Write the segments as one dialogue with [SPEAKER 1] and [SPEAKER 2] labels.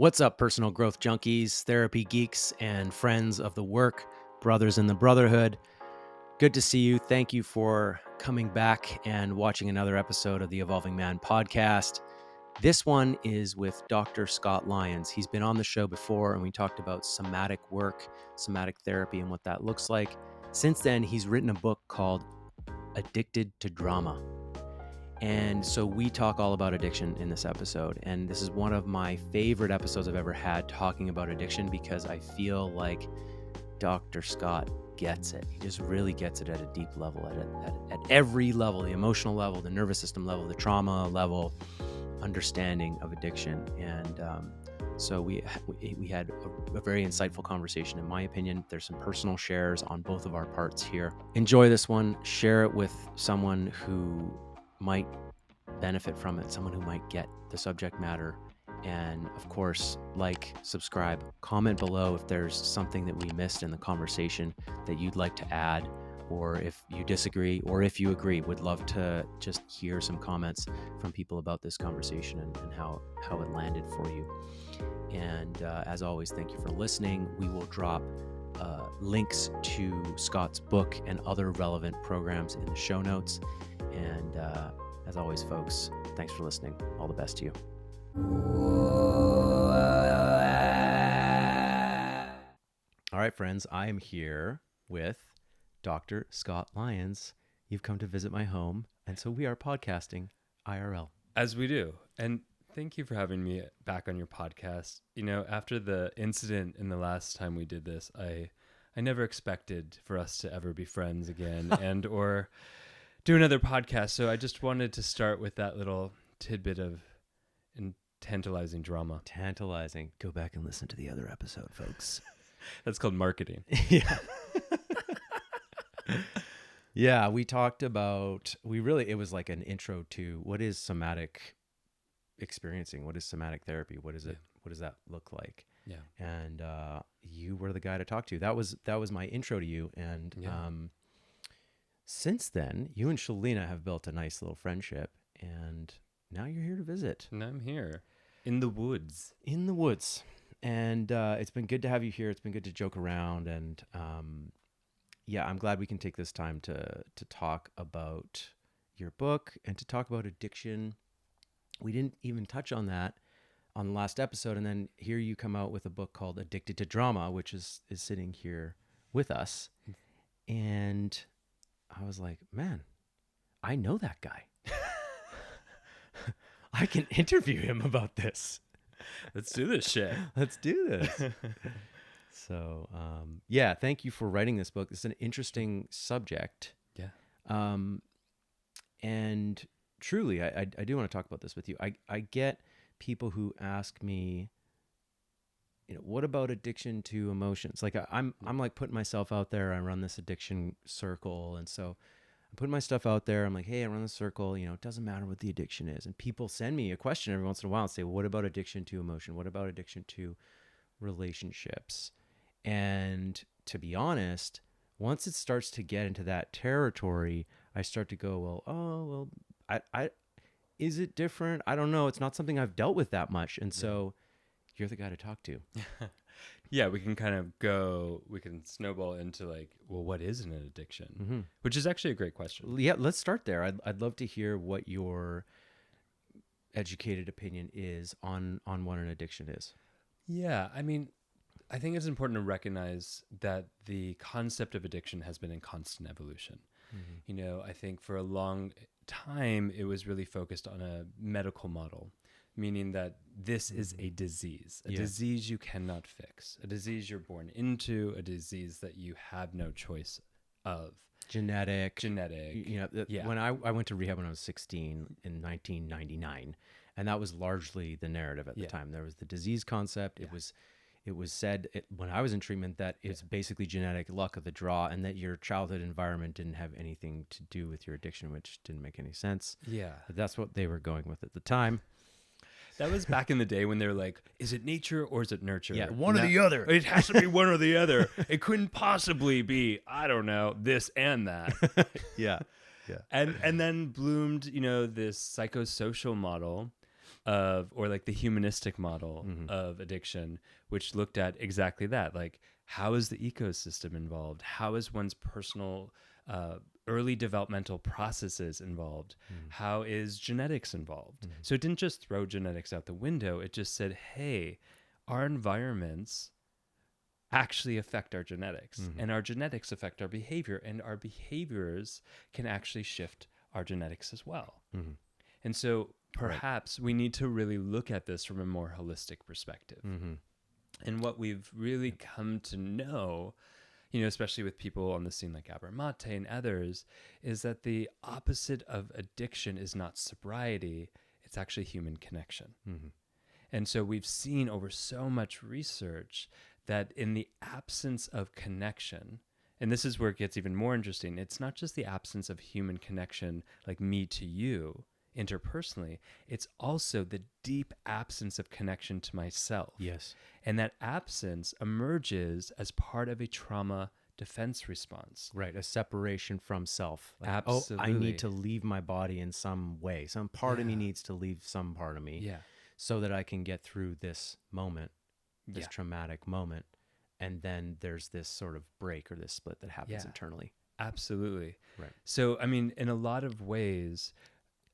[SPEAKER 1] What's up, personal growth junkies, therapy geeks, and friends of the work, brothers in the brotherhood? Good to see you. Thank you for coming back and watching another episode of the Evolving Man podcast. This one is with Dr. Scott Lyons. He's been on the show before, and we talked about somatic work, somatic therapy, and what that looks like. Since then, he's written a book called Addicted to Drama. And so we talk all about addiction in this episode. And this is one of my favorite episodes I've ever had talking about addiction because I feel like Dr. Scott gets it. He just really gets it at a deep level, at every level, the emotional level, the nervous system level, the trauma level, understanding of addiction. And so we had a very insightful conversation, in my opinion. There's some personal shares on both of our parts here. Enjoy this one. Share it with someone who might benefit from it, someone who might get the subject matter. And of course, like, subscribe, comment below if there's something that we missed in the conversation that you'd like to add, or if you disagree, or if you agree. Would love to just hear some comments from people about this conversation and how it landed for you. And as always, thank you for listening. We will drop links to Scott's book and other relevant programs in the show notes. And as always, folks, thanks for listening. All the best to you. All right, friends, I am here with Dr. Scott Lyons. You've come to visit my home, and so we are podcasting IRL.
[SPEAKER 2] As we do. And thank you for having me back on your podcast. You know, after the incident in the last time we did this, I never expected for us to ever be friends again and or do another podcast. So I just wanted to start with that little tidbit of tantalizing drama.
[SPEAKER 1] Tantalizing. Go back and listen to the other episode, folks.
[SPEAKER 2] That's called marketing.
[SPEAKER 1] Yeah. Yeah, we talked about, it was like an intro to what is somatic experiencing? What is somatic therapy? What is it? What does that look like?
[SPEAKER 2] Yeah.
[SPEAKER 1] And you were the guy to talk to. That was my intro to you. And since then, you and Shalina have built a nice little friendship, and now you're here to visit.
[SPEAKER 2] And I'm here in the woods.
[SPEAKER 1] In the woods. And it's been good to have you here. It's been good to joke around. And I'm glad we can take this time to talk about your book and to talk about addiction. We didn't even touch on that on the last episode. And then here you come out with a book called Addicted to Drama, which is sitting here with us. And I was like, man, I know that guy. I can interview him about this.
[SPEAKER 2] Let's do this shit.
[SPEAKER 1] Let's do this. So, thank you for writing this book. It's an interesting subject.
[SPEAKER 2] Yeah.
[SPEAKER 1] And truly, I do want to talk about this with you. I get people who ask me, what about addiction to emotions? Like I'm like putting myself out there. I run this addiction circle. And so I'm putting my stuff out there. I'm like, hey, I run the circle. It doesn't matter what the addiction is. And people send me a question every once in a while and say, well, what about addiction to emotion? What about addiction to relationships? And to be honest, once it starts to get into that territory, I start to go, I is it different? I don't know. It's not something I've dealt with that much. And so you're the guy to talk to.
[SPEAKER 2] Yeah, we can snowball into like, well, what is an addiction?
[SPEAKER 1] Mm-hmm.
[SPEAKER 2] Which is actually a great question.
[SPEAKER 1] Yeah, let's start there. I'd love to hear what your educated opinion is on what an addiction is.
[SPEAKER 2] Yeah, I mean, I think it's important to recognize that the concept of addiction has been in constant evolution. Mm-hmm. I think for a long time, it was really focused on a medical model, meaning that this is a disease, a disease you cannot fix, a disease you're born into, a disease that you have no choice of.
[SPEAKER 1] Genetic.
[SPEAKER 2] Yeah.
[SPEAKER 1] When I went to rehab when I was 16 in 1999, and that was largely the narrative at the time. There was the disease concept. Yeah. It was said when I was in treatment that it's basically genetic, luck of the draw, and that your childhood environment didn't have anything to do with your addiction, which didn't make any sense.
[SPEAKER 2] Yeah.
[SPEAKER 1] But that's what they were going with at the time.
[SPEAKER 2] That was back in the day when they were like, is it nature or is it nurture?
[SPEAKER 1] Yeah, one or the other.
[SPEAKER 2] It has to be one or the other. It couldn't possibly be, I don't know, this and that.
[SPEAKER 1] Yeah.
[SPEAKER 2] And then bloomed, this psychosocial model or like the humanistic model
[SPEAKER 1] Mm-hmm.
[SPEAKER 2] of addiction, which looked at exactly that. Like, how is the ecosystem involved? How is one's personal early developmental processes involved?
[SPEAKER 1] Mm-hmm.
[SPEAKER 2] How is genetics involved?
[SPEAKER 1] Mm-hmm.
[SPEAKER 2] So it didn't just throw genetics out the window. It just said, hey, our environments actually affect our genetics,
[SPEAKER 1] Mm-hmm.
[SPEAKER 2] and our genetics affect our behavior, and our behaviors can actually shift our genetics as well.
[SPEAKER 1] Mm-hmm.
[SPEAKER 2] And so perhaps we need to really look at this from a more holistic perspective.
[SPEAKER 1] Mm-hmm.
[SPEAKER 2] And what we've really come to know, especially with people on the scene like Abramate and others, is that the opposite of addiction is not sobriety, it's actually human connection.
[SPEAKER 1] Mm-hmm.
[SPEAKER 2] And so we've seen over so much research that in the absence of connection, and this is where it gets even more interesting, it's not just the absence of human connection, like me to you interpersonally, it's also the deep absence of connection to myself.
[SPEAKER 1] Yes.
[SPEAKER 2] And that absence emerges as part of a trauma defense response.
[SPEAKER 1] Right. A separation from self. Like,
[SPEAKER 2] Absolutely.
[SPEAKER 1] oh, I need to leave my body in some way. Some part of me needs to leave some part of me.
[SPEAKER 2] Yeah.
[SPEAKER 1] So that I can get through this moment, this
[SPEAKER 2] Yeah.
[SPEAKER 1] traumatic moment. And then there's this sort of break or this split that happens internally.
[SPEAKER 2] Absolutely.
[SPEAKER 1] Right.
[SPEAKER 2] So, I mean, in a lot of ways,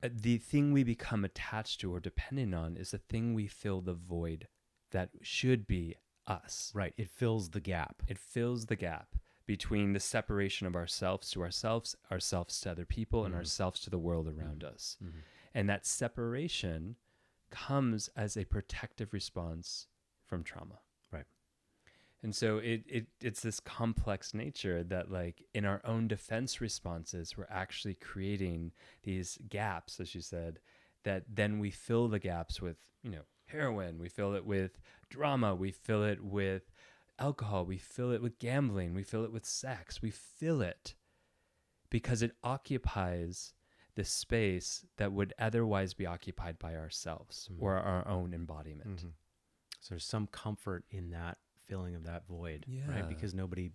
[SPEAKER 2] the thing we become attached to or dependent on is the thing we fill the void that should be us.
[SPEAKER 1] Right. It fills the gap.
[SPEAKER 2] It fills the gap between the separation of ourselves to ourselves to other people, and ourselves to the world around us.
[SPEAKER 1] Mm-hmm.
[SPEAKER 2] And that separation comes as a protective response from trauma.
[SPEAKER 1] Right.
[SPEAKER 2] And so it's this complex nature that, like, in our own defense responses, we're actually creating these gaps, as you said, that then we fill the gaps with, heroin, we fill it with drama, we fill it with alcohol, we fill it with gambling, we fill it with sex, we fill it because it occupies the space that would otherwise be occupied by ourselves or our own embodiment.
[SPEAKER 1] Mm-hmm. So there's some comfort in that filling of that void, right? Because nobody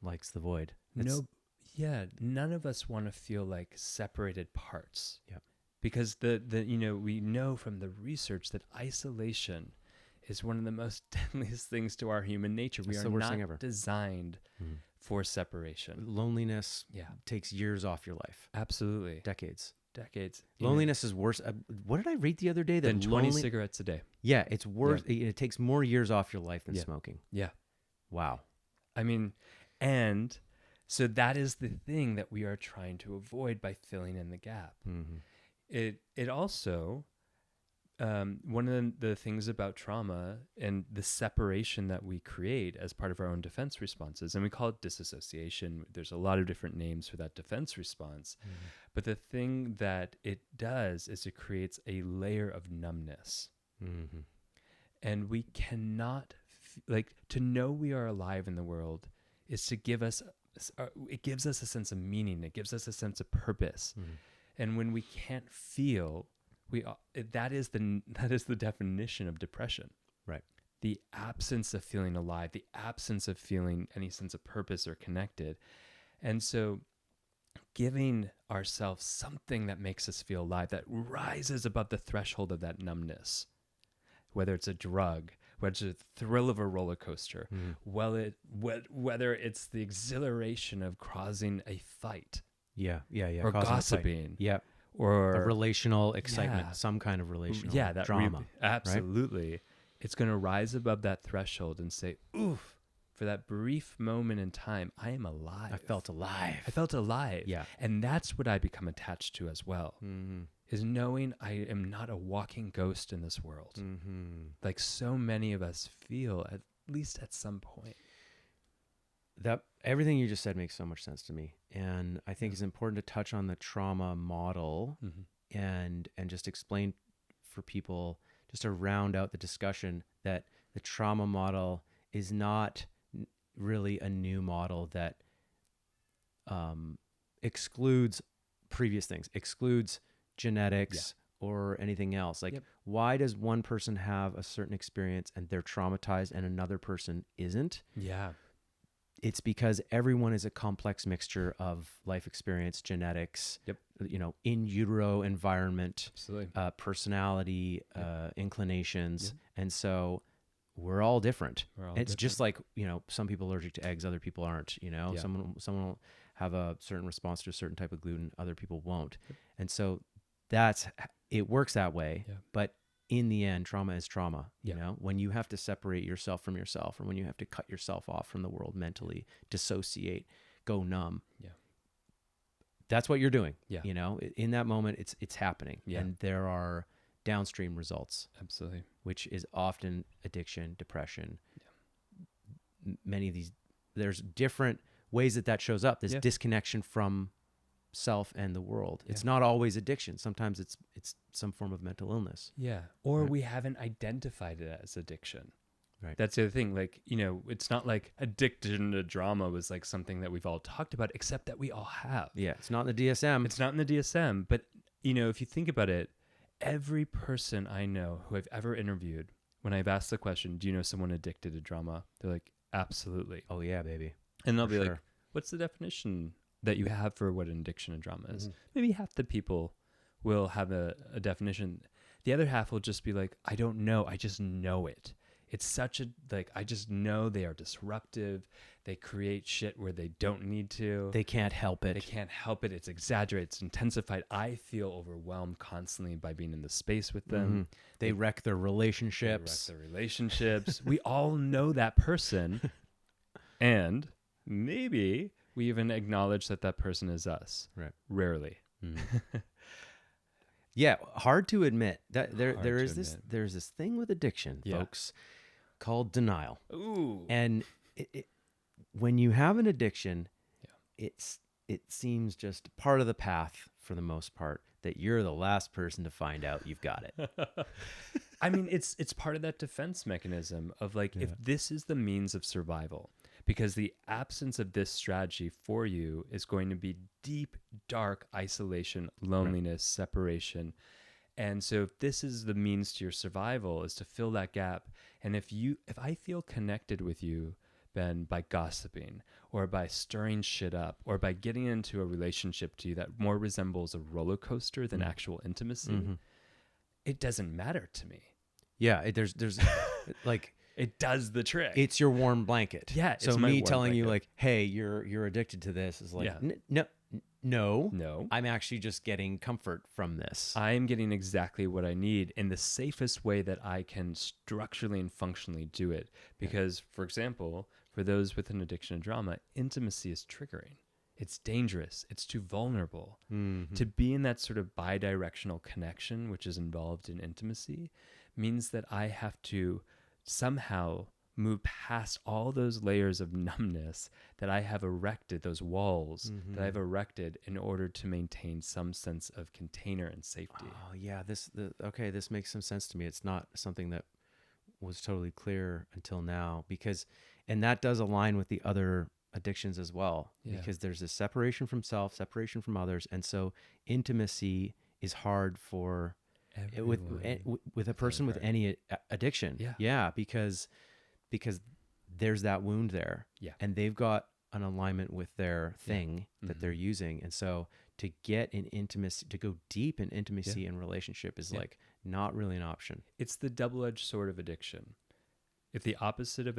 [SPEAKER 1] likes the void.
[SPEAKER 2] None of us want to feel like separated parts.
[SPEAKER 1] Yep.
[SPEAKER 2] Because we know from the research that isolation is one of the most deadliest things to our human nature. We
[SPEAKER 1] It's
[SPEAKER 2] are
[SPEAKER 1] the worst
[SPEAKER 2] not
[SPEAKER 1] thing ever.
[SPEAKER 2] designed for separation.
[SPEAKER 1] Loneliness takes years off your life.
[SPEAKER 2] Absolutely.
[SPEAKER 1] Decades.
[SPEAKER 2] Loneliness
[SPEAKER 1] is worse. What did I read the other day?
[SPEAKER 2] Than 20 cigarettes a day.
[SPEAKER 1] Yeah, it's worse.
[SPEAKER 2] Yeah.
[SPEAKER 1] It takes more years off your life than smoking.
[SPEAKER 2] Yeah.
[SPEAKER 1] Wow.
[SPEAKER 2] I mean, and so that is the thing that we are trying to avoid by filling in the gap.
[SPEAKER 1] Mm-hmm.
[SPEAKER 2] It also, one of the things about trauma and the separation that we create as part of our own defense responses, and we call it disassociation. There's a lot of different names for that defense response. Mm-hmm. But the thing that it does is it creates a layer of numbness. Mm-hmm. And we cannot, to know we are alive in the world is to give us, it gives us a sense of meaning. It gives us a sense of purpose. Mm-hmm. And when we can't feel, that is the definition of depression.
[SPEAKER 1] Right.
[SPEAKER 2] The absence of feeling alive, the absence of feeling any sense of purpose or connected. And so giving ourselves something that makes us feel alive, that rises above the threshold of that numbness, whether it's a drug, whether it's the thrill of a roller coaster, whether it's the exhilaration of causing a fight.
[SPEAKER 1] Yeah.
[SPEAKER 2] Or gossiping.
[SPEAKER 1] Yeah.
[SPEAKER 2] Or
[SPEAKER 1] the relational excitement, some kind of relational drama.
[SPEAKER 2] Absolutely.
[SPEAKER 1] Right?
[SPEAKER 2] It's going to rise above that threshold and say, oof, for that brief moment in time, I am alive.
[SPEAKER 1] I felt alive.
[SPEAKER 2] Yeah. And that's what I become attached to as well, is knowing I am not a walking ghost in this world. Mm-hmm. Like so many of us feel, at least at some point.
[SPEAKER 1] That everything you just said makes so much sense to me, and I think it's important to touch on the trauma model and just explain for people, just to round out the discussion, that the trauma model is not really a new model that excludes previous things, excludes genetics or anything else. Like, why does one person have a certain experience and they're traumatized and another person isn't?
[SPEAKER 2] Yeah.
[SPEAKER 1] It's because everyone is a complex mixture of life experience, genetics, in utero environment,
[SPEAKER 2] Absolutely.
[SPEAKER 1] personality, inclinations.
[SPEAKER 2] Yeah.
[SPEAKER 1] And so we're all different.
[SPEAKER 2] We're all
[SPEAKER 1] It's
[SPEAKER 2] different.
[SPEAKER 1] just like, some people are allergic to eggs, other people aren't,
[SPEAKER 2] Yeah.
[SPEAKER 1] someone will have a certain response to a certain type of gluten, other people won't. And so it works that way.
[SPEAKER 2] Yeah.
[SPEAKER 1] But in the end, trauma is trauma.
[SPEAKER 2] Yeah.
[SPEAKER 1] When you have to separate yourself from yourself, or when you have to cut yourself off from the world mentally, dissociate, go numb.
[SPEAKER 2] Yeah.
[SPEAKER 1] That's what you're doing.
[SPEAKER 2] Yeah.
[SPEAKER 1] In that moment, it's happening.
[SPEAKER 2] Yeah.
[SPEAKER 1] And there are downstream results,
[SPEAKER 2] Absolutely.
[SPEAKER 1] which is often addiction, depression.
[SPEAKER 2] Yeah.
[SPEAKER 1] Many of these, there's different ways that shows up. This disconnection from self and the world. It's not always addiction. Sometimes it's some form of mental illness.
[SPEAKER 2] Yeah. Or we haven't identified it as addiction.
[SPEAKER 1] Right.
[SPEAKER 2] That's the other thing. Like, it's not like addiction to drama was like something that we've all talked about, except that we all have.
[SPEAKER 1] Yeah. It's not in the DSM.
[SPEAKER 2] It's not in the DSM. But, if you think about it, every person I know who I've ever interviewed, when I've asked the question, do you know someone addicted to drama? They're like, absolutely.
[SPEAKER 1] Oh, yeah, baby.
[SPEAKER 2] And they'll be like, what's the definition that you have for what an addiction to drama is? Maybe half the people will have a definition. The other half will just be like, I don't know. I just know it. It's such I just know they are disruptive. They create shit where they don't need to.
[SPEAKER 1] They can't help it.
[SPEAKER 2] They can't help it. It's exaggerated. It's intensified. I feel overwhelmed constantly by being in the space with them.
[SPEAKER 1] They wreck their relationships.
[SPEAKER 2] We all know that person. And maybe we even acknowledge that person is us.
[SPEAKER 1] Right.
[SPEAKER 2] Rarely.
[SPEAKER 1] Yeah, hard to admit that there's this thing with addiction, folks, called denial.
[SPEAKER 2] Ooh.
[SPEAKER 1] And when you have an addiction, it seems just part of the path for the most part that you're the last person to find out you've got it.
[SPEAKER 2] I mean, it's part of that defense mechanism of like, if this is the means of survival, because the absence of this strategy for you is going to be deep, dark isolation, loneliness, separation. And so if this is the means to your survival, is to fill that gap. And if I feel connected with you, Ben, by gossiping or by stirring shit up or by getting into a relationship to you that more resembles a roller coaster than actual intimacy, it doesn't matter to me.
[SPEAKER 1] Yeah, there's like,
[SPEAKER 2] it does the trick.
[SPEAKER 1] It's your warm blanket.
[SPEAKER 2] Yeah.
[SPEAKER 1] So me telling you like, hey, you're addicted to this is like, no, I'm actually just getting comfort from this.
[SPEAKER 2] I'm getting exactly what I need in the safest way that I can structurally and functionally do it. Because, for example, for those with an addiction to drama, intimacy is triggering. It's dangerous. It's too vulnerable. To be in that sort of bidirectional connection, which is involved in intimacy, means that I have to somehow move past all those layers of numbness that I have erected, those walls that I've erected in order to maintain some sense of container and safety.
[SPEAKER 1] Oh yeah, this makes some sense to me. It's not something that was totally clear until now, and that does align with the other addictions as well, because there's this separation from self, separation from others, and so intimacy is hard for with a person with any addiction. Because there's that wound there, and they've got an alignment with their thing that they're using, and so to get in intimacy, to go deep in intimacy and relationship is like not really an option.
[SPEAKER 2] It's the double-edged sword of addiction. If the opposite of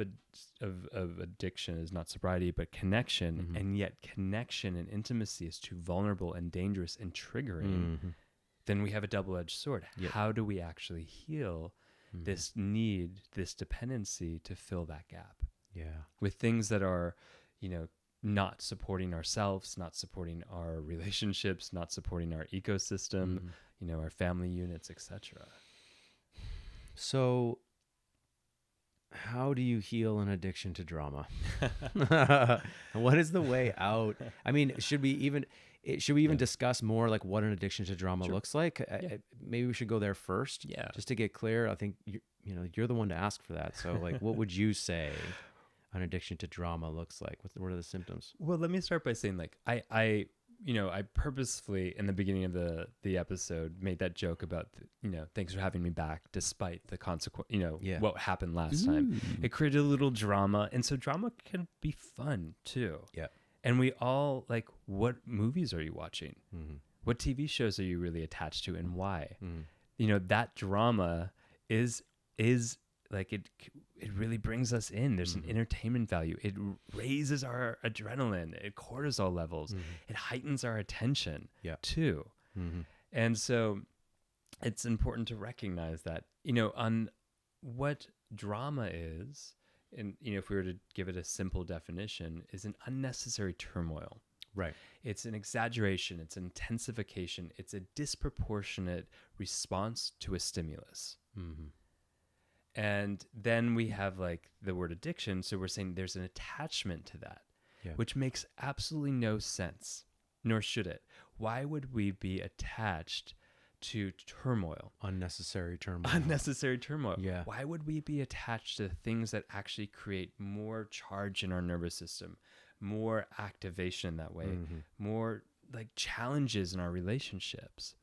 [SPEAKER 2] addiction is not sobriety but connection, and yet connection and intimacy is too vulnerable and dangerous and triggering, then we have a double-edged sword. How do we actually heal this need, this dependency to fill that gap? With things that are, not supporting ourselves, not supporting our relationships, not supporting our ecosystem, our family units, etc.
[SPEAKER 1] So how do you heal an addiction to drama? What is the way out? I mean, should we even discuss more like what an addiction to drama looks like? Maybe we should go there first, just to get clear. I think you're the one to ask for that. So like, what would you say an addiction to drama looks like? What are the symptoms?
[SPEAKER 2] Well, let me start by saying like, I purposefully in the beginning of the episode made that joke about thanks for having me back despite the consequence, what happened last time. It created a little drama, and so drama can be fun too. And we all like, what movies are you watching? What TV shows are you really attached to, and why?
[SPEAKER 1] Mm.
[SPEAKER 2] You know, that drama is like it really brings us in. There's an entertainment value. It raises our adrenaline, cortisol levels. It heightens our attention too. And so it's important to recognize that, you know, on what drama is, and, you know, if we were to give it a simple definition, is an unnecessary turmoil.
[SPEAKER 1] Right.
[SPEAKER 2] It's an exaggeration, it's intensification, it's a disproportionate response to a stimulus. And then we have like the word addiction. So we're saying there's an attachment to that, which makes absolutely no sense, nor should it. Why would we be attached to turmoil?
[SPEAKER 1] Unnecessary turmoil.
[SPEAKER 2] Unnecessary turmoil.
[SPEAKER 1] Yeah.
[SPEAKER 2] Why would we be attached to things that actually create more charge in our nervous system, more activation in that way, more like challenges in our relationships?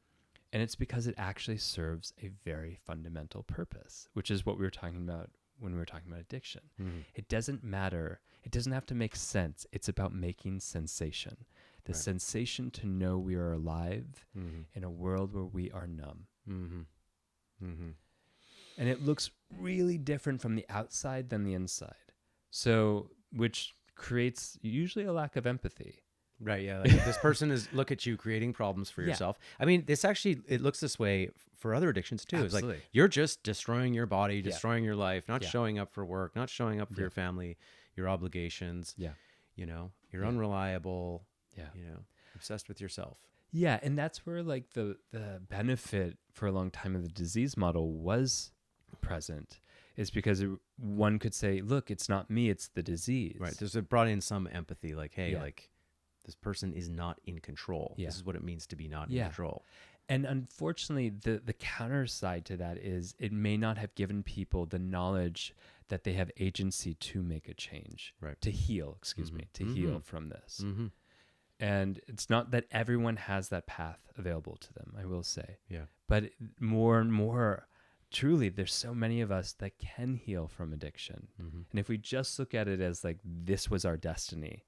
[SPEAKER 2] And it's because it actually serves a very fundamental purpose, which is what we were talking about when we were talking about addiction. It doesn't matter. It doesn't have to make sense. It's about making sensation. The sensation to know we are alive in a world where we are numb. And it looks really different from the outside than the inside. So, which creates usually a lack of empathy.
[SPEAKER 1] Right. Yeah. Like this person is look at you creating problems for yourself. I mean, this actually, it looks this way for other addictions too.
[SPEAKER 2] Absolutely.
[SPEAKER 1] It's like, you're just destroying your body, destroying your life, not showing up for work, not showing up for your family, your obligations. You know, you're unreliable. You know, obsessed with yourself.
[SPEAKER 2] Yeah. And that's where like the benefit for a long time of the disease model was present, is because one could say, look, it's not me, it's the disease.
[SPEAKER 1] Right. There's it brought in some empathy, like, hey, like, this person is not in control. This is what it means to be not in control.
[SPEAKER 2] And unfortunately, the counter side to that is it may not have given people the knowledge that they have agency to make a change, to heal, to heal from this. And it's not that everyone has that path available to them, I will say. But more and more, truly, there's so many of us that can heal from addiction. And if we just look at it as like, this was our destiny,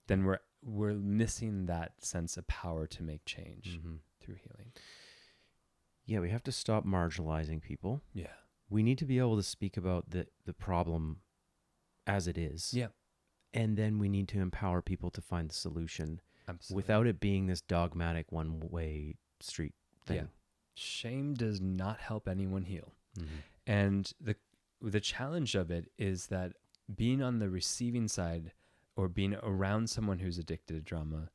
[SPEAKER 2] then we're missing that sense of power to make change through healing.
[SPEAKER 1] Yeah, we have to stop marginalizing people.
[SPEAKER 2] Yeah.
[SPEAKER 1] We need to be able to speak about the problem as it is.
[SPEAKER 2] Yeah.
[SPEAKER 1] And then we need to empower people to find the solution.
[SPEAKER 2] Absolutely.
[SPEAKER 1] Without it being this dogmatic one-way street thing.
[SPEAKER 2] Yeah. Shame does not help anyone heal. And the challenge of it is that being on the receiving side or being around someone who's addicted to drama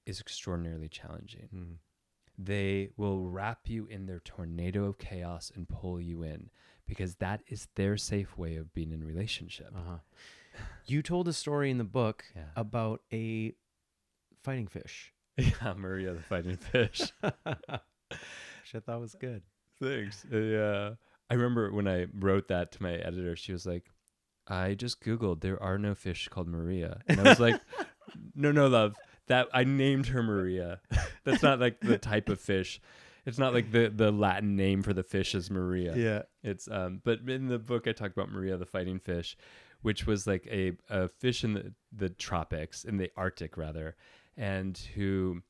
[SPEAKER 2] is extraordinarily challenging. They will wrap you in their tornado of chaos and pull you in, because that is their safe way of being in relationship.
[SPEAKER 1] You told a story in the book about a fighting fish.
[SPEAKER 2] Yeah, Maria the fighting fish.
[SPEAKER 1] Which I thought was good.
[SPEAKER 2] Thanks. Yeah. I remember when I wrote that to my editor, she was like, I just Googled, there are no fish called Maria. And I was like, no, love. That I named her Maria. That's not like the type of fish. It's not like the Latin name for the fish is Maria.
[SPEAKER 1] Yeah.
[SPEAKER 2] It's but in the book I talk about Maria the fighting fish, which was like a fish in the tropics, in the Arctic rather, and who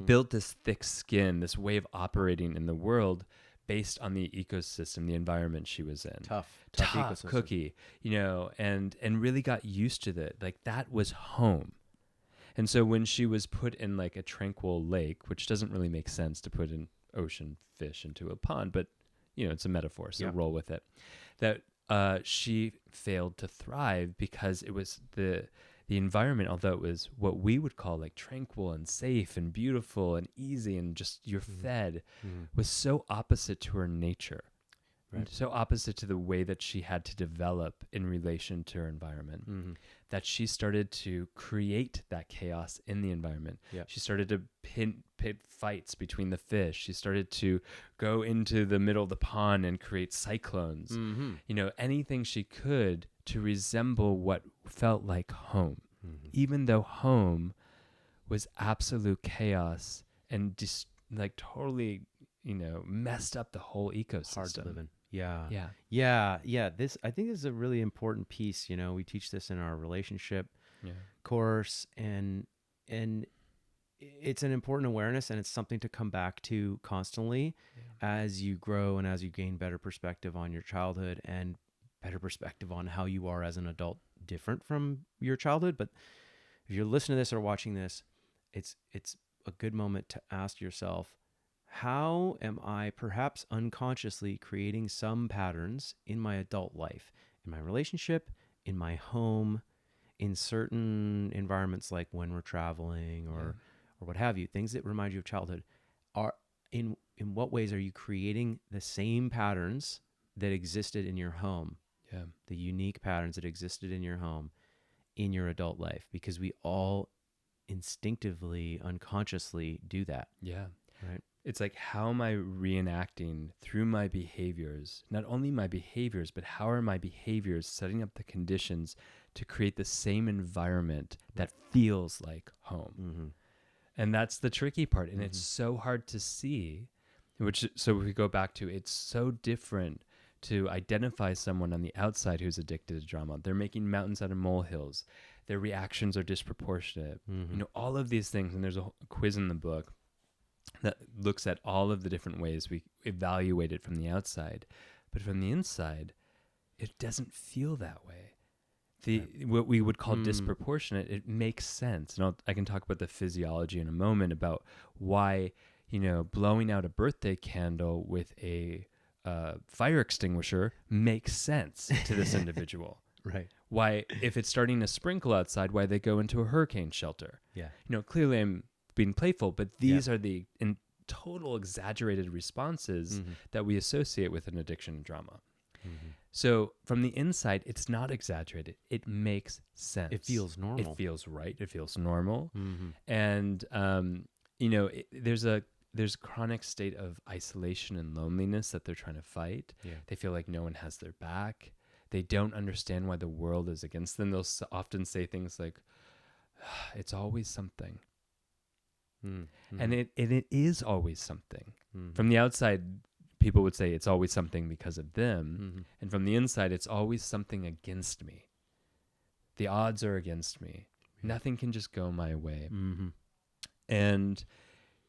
[SPEAKER 2] built this thick skin, this way of operating in the world based on the ecosystem, the environment she was in.
[SPEAKER 1] Tough
[SPEAKER 2] ecosystem. Cookie, you know, and really got used to that. Like that was home. And so when she was put in like a tranquil lake, which doesn't really make sense to put an ocean fish into a pond, but you know, it's a metaphor, so roll with it, that she failed to thrive because it was the environment, although it was what we would call like tranquil and safe and beautiful and easy and just you're fed, was so opposite to her nature. Right. So opposite to the way that she had to develop in relation to her environment, that she started to create that chaos in the environment. Yeah. She started to pit fights between the fish. She started to go into the middle of the pond and create cyclones. You know, anything she could to resemble what felt like home, even though home was absolute chaos and just like totally, you know, messed up the whole ecosystem.
[SPEAKER 1] Hard to live in. Yeah. This, I think, is a really important piece. You know, we teach this in our relationship course, and it's an important awareness, and it's something to come back to constantly as you grow and as you gain better perspective on your childhood and better perspective on how you are as an adult, different from your childhood. But if you're listening to this or watching this, it's a good moment to ask yourself, how am I perhaps unconsciously creating some patterns in my adult life, in my relationship, in my home, in certain environments, like when we're traveling or what have you, things that remind you of childhood? Are in what ways are you creating the same patterns that existed in your home,
[SPEAKER 2] Yeah.
[SPEAKER 1] the unique patterns that existed in your home in your adult life? Because we all instinctively, unconsciously do that.
[SPEAKER 2] Yeah.
[SPEAKER 1] Right.
[SPEAKER 2] It's like, how am I reenacting through my behaviors, not only my behaviors, but how are my behaviors setting up the conditions to create the same environment that feels like home?
[SPEAKER 1] Mm-hmm.
[SPEAKER 2] And that's the tricky part. And
[SPEAKER 1] Mm-hmm.
[SPEAKER 2] it's so hard to see, so we go back to, it's so different to identify someone on the outside who's addicted to drama. They're making mountains out of molehills. Their reactions are disproportionate.
[SPEAKER 1] Mm-hmm.
[SPEAKER 2] All of these things. And there's a quiz in the book that looks at all of the different ways we evaluate it from the outside. But from the inside, it doesn't feel that way. What we would call disproportionate, it makes sense. And I can talk about the physiology in a moment about why, blowing out a birthday candle with a fire extinguisher makes sense to this individual.
[SPEAKER 1] Right.
[SPEAKER 2] Why, if it's starting to sprinkle outside, why they go into a hurricane shelter.
[SPEAKER 1] Yeah.
[SPEAKER 2] Clearly I'm being playful, but these are the total exaggerated responses that we associate with an addiction and drama.
[SPEAKER 1] Mm-hmm.
[SPEAKER 2] So from the inside, it's not exaggerated. It makes sense.
[SPEAKER 1] It feels normal.
[SPEAKER 2] It feels right. It feels normal.
[SPEAKER 1] Mm-hmm.
[SPEAKER 2] And, there's a chronic state of isolation and loneliness that they're trying to fight.
[SPEAKER 1] Yeah.
[SPEAKER 2] They feel like no one has their back. They don't understand why the world is against them. They'll often say things like, it's always something.
[SPEAKER 1] Mm-hmm.
[SPEAKER 2] And it is always something.
[SPEAKER 1] Mm-hmm.
[SPEAKER 2] From the outside, people would say it's always something because of them.
[SPEAKER 1] Mm-hmm.
[SPEAKER 2] And from the inside, it's always something against me. The odds are against me. Nothing can just go my way.
[SPEAKER 1] Mm-hmm.
[SPEAKER 2] And,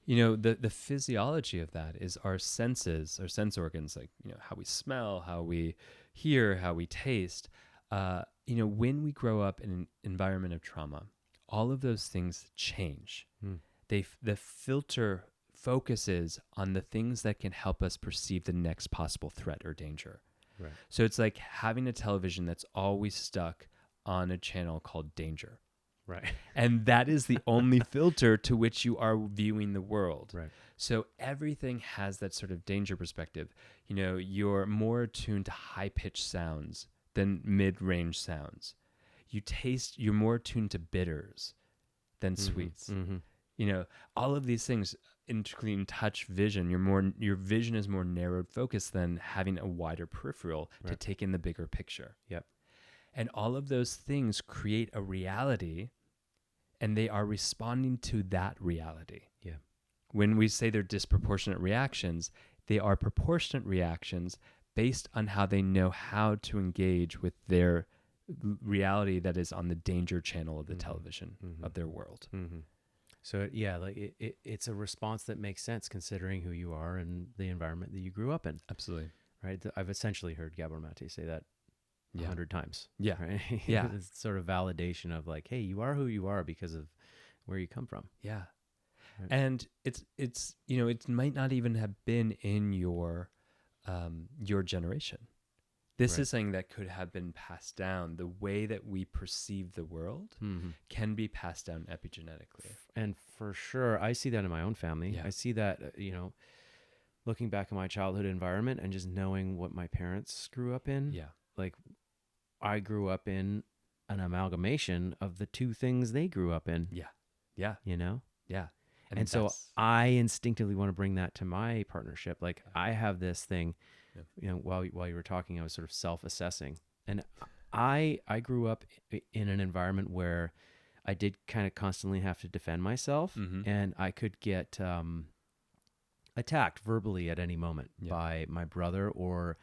[SPEAKER 2] the physiology of that is our senses, our sense organs, like, how we smell, how we hear, how we taste. When we grow up in an environment of trauma, all of those things change.
[SPEAKER 1] Mm.
[SPEAKER 2] The filter focuses on the things that can help us perceive the next possible threat or danger.
[SPEAKER 1] Right.
[SPEAKER 2] So it's like having a television that's always stuck on a channel called danger.
[SPEAKER 1] Right.
[SPEAKER 2] And that is the only filter to which you are viewing the world.
[SPEAKER 1] Right.
[SPEAKER 2] So everything has that sort of danger perspective. You're more attuned to high-pitched sounds than mid-range sounds. You're more attuned to bitters than sweets.
[SPEAKER 1] Mm-hmm.
[SPEAKER 2] All of these things, including touch, vision, your vision is more narrowed focus than having a wider peripheral to take in the bigger picture.
[SPEAKER 1] Yep.
[SPEAKER 2] And all of those things create a reality, and they are responding to that reality.
[SPEAKER 1] Yeah.
[SPEAKER 2] When we say they're disproportionate reactions, they are proportionate reactions based on how they know how to engage with their reality that is on the danger channel of the television of their world.
[SPEAKER 1] Mm-hmm. So it's a response that makes sense considering who you are and the environment that you grew up in.
[SPEAKER 2] Absolutely.
[SPEAKER 1] Right. I've essentially heard Gabor Mate say that 100 times.
[SPEAKER 2] Yeah.
[SPEAKER 1] Right.
[SPEAKER 2] Yeah.
[SPEAKER 1] It's sort of validation of like, hey, you are who you are because of where you come from.
[SPEAKER 2] Yeah.
[SPEAKER 1] Right.
[SPEAKER 2] And it's it might not even have been in your generation. This is something that could have been passed down. The way that we perceive the world can be passed down epigenetically.
[SPEAKER 1] And for sure, I see that in my own family.
[SPEAKER 2] Yeah.
[SPEAKER 1] I see that, looking back at my childhood environment and just knowing what my parents grew up in.
[SPEAKER 2] Yeah.
[SPEAKER 1] Like, I grew up in an amalgamation of the two things they grew up in.
[SPEAKER 2] Yeah. Yeah. Yeah.
[SPEAKER 1] And so I instinctively want to bring that to my partnership. Like, I have this thing, while you were talking, I was sort of self-assessing. And I grew up in an environment where I did kind of constantly have to defend myself, and I could get attacked verbally at any moment by my brother, or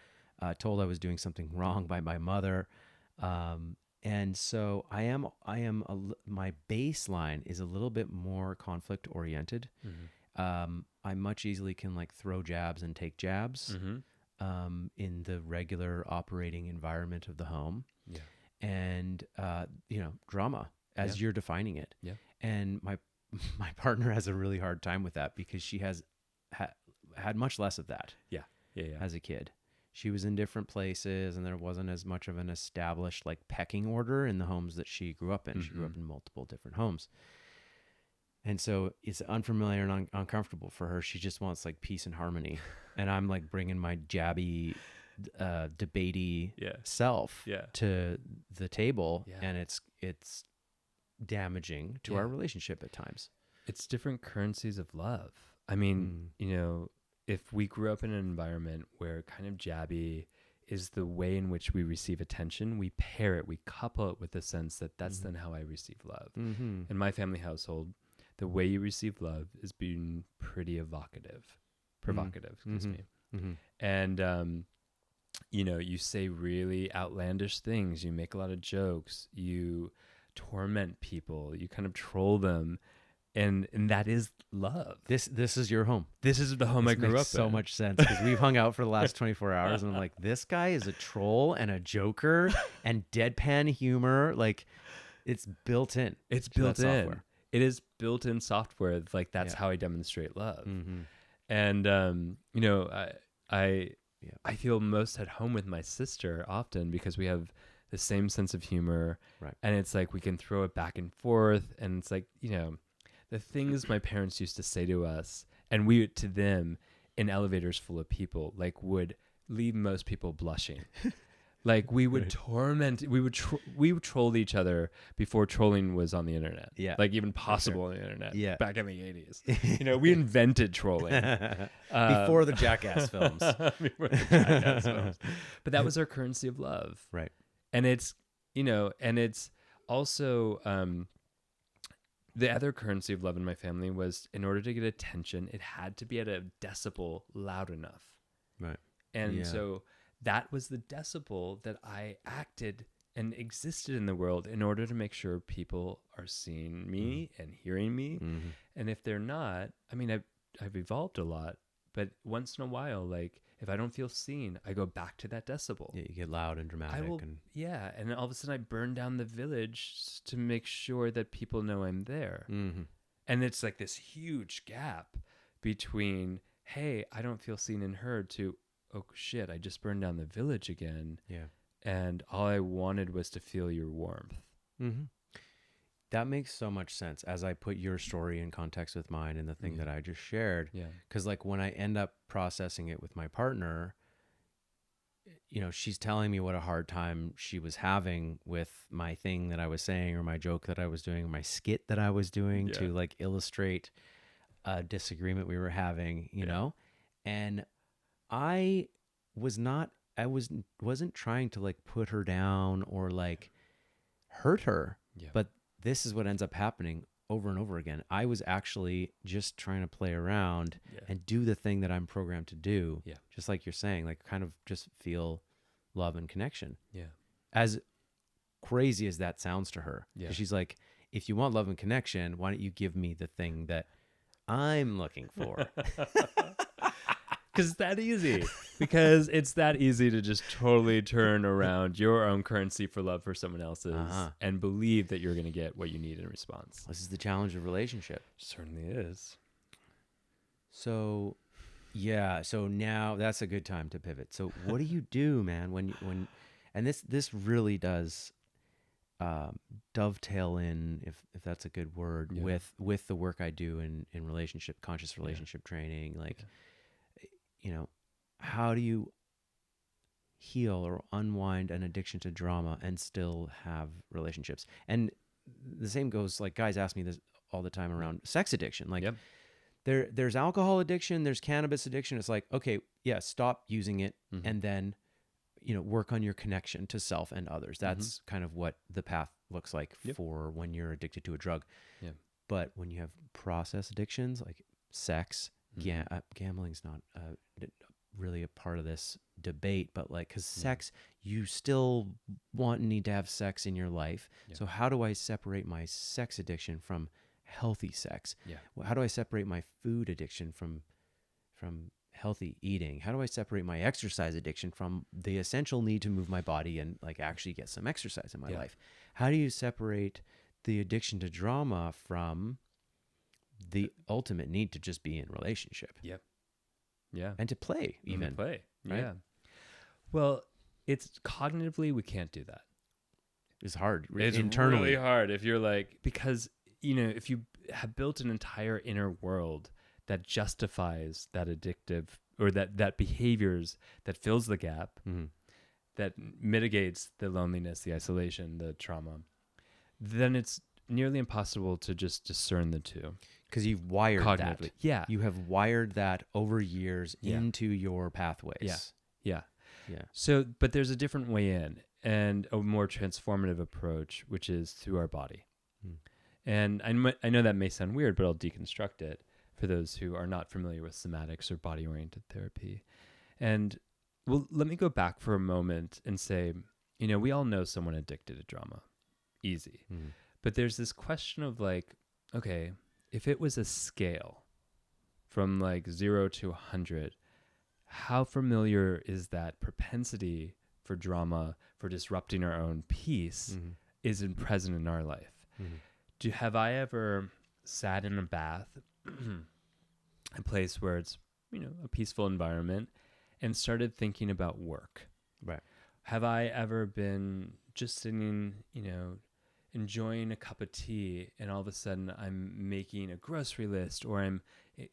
[SPEAKER 1] told I was doing something wrong by my mother. And so my baseline is a little bit more conflict oriented. I much easily can like throw jabs and take jabs in the regular operating environment of the home.
[SPEAKER 2] Yeah.
[SPEAKER 1] And, drama
[SPEAKER 2] Yeah.
[SPEAKER 1] as you're defining it.
[SPEAKER 2] Yeah.
[SPEAKER 1] And my partner has a really hard time with that because she has had much less of that
[SPEAKER 2] Yeah. Yeah. Yeah.
[SPEAKER 1] as a kid. She was in different places and there wasn't as much of an established like pecking order in the homes that she grew up in. She grew up in multiple different homes. And so it's unfamiliar and uncomfortable for her. She just wants like peace and harmony. And I'm like bringing my jabby, debatey self to the table.
[SPEAKER 2] Yeah.
[SPEAKER 1] And it's damaging to our relationship at times.
[SPEAKER 2] It's different currencies of love. I mean, if we grew up in an environment where kind of jabby is the way in which we receive attention, we pair it, we couple it with the sense that that's then how I receive love. In my family household, the way you receive love is being pretty provocative, excuse me. And, you say really outlandish things. You make a lot of jokes. You torment people. You kind of troll them. And that is love.
[SPEAKER 1] This is your home.
[SPEAKER 2] This is the home I grew up in.
[SPEAKER 1] So much sense because we've hung out for the last 24 hours and I'm like, this guy is a troll and a joker and deadpan humor. Like it's built in.
[SPEAKER 2] It's built in. Software. It is built-in software. Like that's how I demonstrate love. And I feel most at home with my sister often because we have the same sense of humor, and it's like we can throw it back and forth, and it's like the things my parents used to say to us, and we to them in elevators full of people, like would leave most people blushing. Like we would torment, we would troll each other before trolling was on the internet. Yeah. Like even possible on the internet. Yeah. Back in the 80s. We invented trolling.
[SPEAKER 1] Before the Jackass films.
[SPEAKER 2] But that was our currency of love.
[SPEAKER 1] Right.
[SPEAKER 2] And it's, and it's also, the other currency of love in my family was in order to get attention, it had to be at a decibel loud enough.
[SPEAKER 1] Right.
[SPEAKER 2] And so that was the decibel that I acted and existed in the world in order to make sure people are seeing me and hearing me. And if they're not, I mean, I've evolved a lot, but once in a while, like if I don't feel seen, I go back to that decibel.
[SPEAKER 1] Yeah, you get loud and dramatic.
[SPEAKER 2] And all of a sudden I burn down the village to make sure that people know I'm there. And it's like this huge gap between, hey, I don't feel seen and heard, to, oh shit, I just burned down the village again. Yeah. And all I wanted was to feel your warmth.
[SPEAKER 1] That makes so much sense as I put your story in context with mine and the thing that I just shared. Yeah. Because like when I end up processing it with my partner, she's telling me what a hard time she was having with my thing that I was saying or my joke that I was doing, or my skit that I was doing to like illustrate a disagreement we were having, you know? And I wasn't trying to like put her down or like hurt her, but this is what ends up happening over and over again. I was actually just trying to play around and do the thing that I'm programmed to do. Yeah. Just like you're saying, like kind of just feel love and connection. Yeah. As crazy as that sounds to her. Yeah. She's like, if you want love and connection, why don't you give me the thing that I'm looking for?
[SPEAKER 2] Because it's that easy. Because it's that easy to just totally turn around your own currency for love for someone else's and believe that you're going to get what you need in response.
[SPEAKER 1] This is the challenge of relationship.
[SPEAKER 2] Certainly is.
[SPEAKER 1] So, so now that's a good time to pivot. So what do you do, man, when and this really does dovetail in, if that's a good word, with the work I do in relationship, conscious relationship training, like how do you heal or unwind an addiction to drama and still have relationships? And the same goes, like guys ask me this all the time around sex addiction. Like there's alcohol addiction, there's cannabis addiction. It's like, okay, stop using it and then, work on your connection to self and others. That's kind of what the path looks like for when you're addicted to a drug. Yeah. But when you have process addictions like sex, gambling's not really a part of this debate, but like, because sex, you still want and need to have sex in your life.
[SPEAKER 2] Yeah.
[SPEAKER 1] So how do I separate my sex addiction from healthy sex?
[SPEAKER 2] Yeah.
[SPEAKER 1] How do I separate my food addiction from healthy eating? How do I separate my exercise addiction from the essential need to move my body and like actually get some exercise in my life? How do you separate the addiction to drama from the ultimate need to just be in relationship?
[SPEAKER 2] Yep. Yeah.
[SPEAKER 1] And to play even.
[SPEAKER 2] Play.
[SPEAKER 1] right?
[SPEAKER 2] Yeah. Well, it's cognitively, we can't do that.
[SPEAKER 1] It's hard.
[SPEAKER 2] It's
[SPEAKER 1] internally.
[SPEAKER 2] really hard if you're like, because, you know, if you have built an entire inner world that justifies that addictive or that behaviors that fills the gap, that mitigates the loneliness, the isolation, the trauma, then it's nearly impossible to just discern the two.
[SPEAKER 1] Because you've wired
[SPEAKER 2] Cognitively.
[SPEAKER 1] that.
[SPEAKER 2] Yeah.
[SPEAKER 1] You have wired that over years into your pathways.
[SPEAKER 2] Yeah.
[SPEAKER 1] Yeah.
[SPEAKER 2] So, but there's a different way in and a more transformative approach, which is through our body. And I know that may sound weird, but I'll deconstruct it for those who are not familiar with somatics or body-oriented therapy. And well, let me go back for a moment and say, you know, we all know someone addicted to drama. Easy. But there's this question of like, okay, if it was a scale from like 0 to 100, how familiar is that propensity for drama, for disrupting our own peace, isn't present in our life? Have I ever sat in a bath, a place where it's, you know, a peaceful environment, and started thinking about work?
[SPEAKER 1] Right.
[SPEAKER 2] Have I ever been just sitting, you know, enjoying a cup of tea, and all of a sudden I'm making a grocery list, or I'm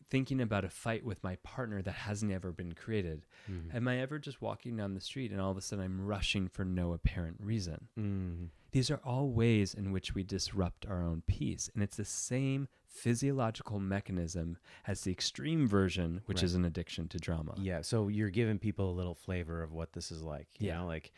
[SPEAKER 2] thinking about a fight with my partner that hasn't ever been created? Am I ever just walking down the street and all of a sudden I'm rushing for no apparent reason? These are all ways in which we disrupt our own peace. And it's the same physiological mechanism as the extreme version, which is an addiction to drama.
[SPEAKER 1] Yeah. So you're giving people a little flavor of what this is like. You know, like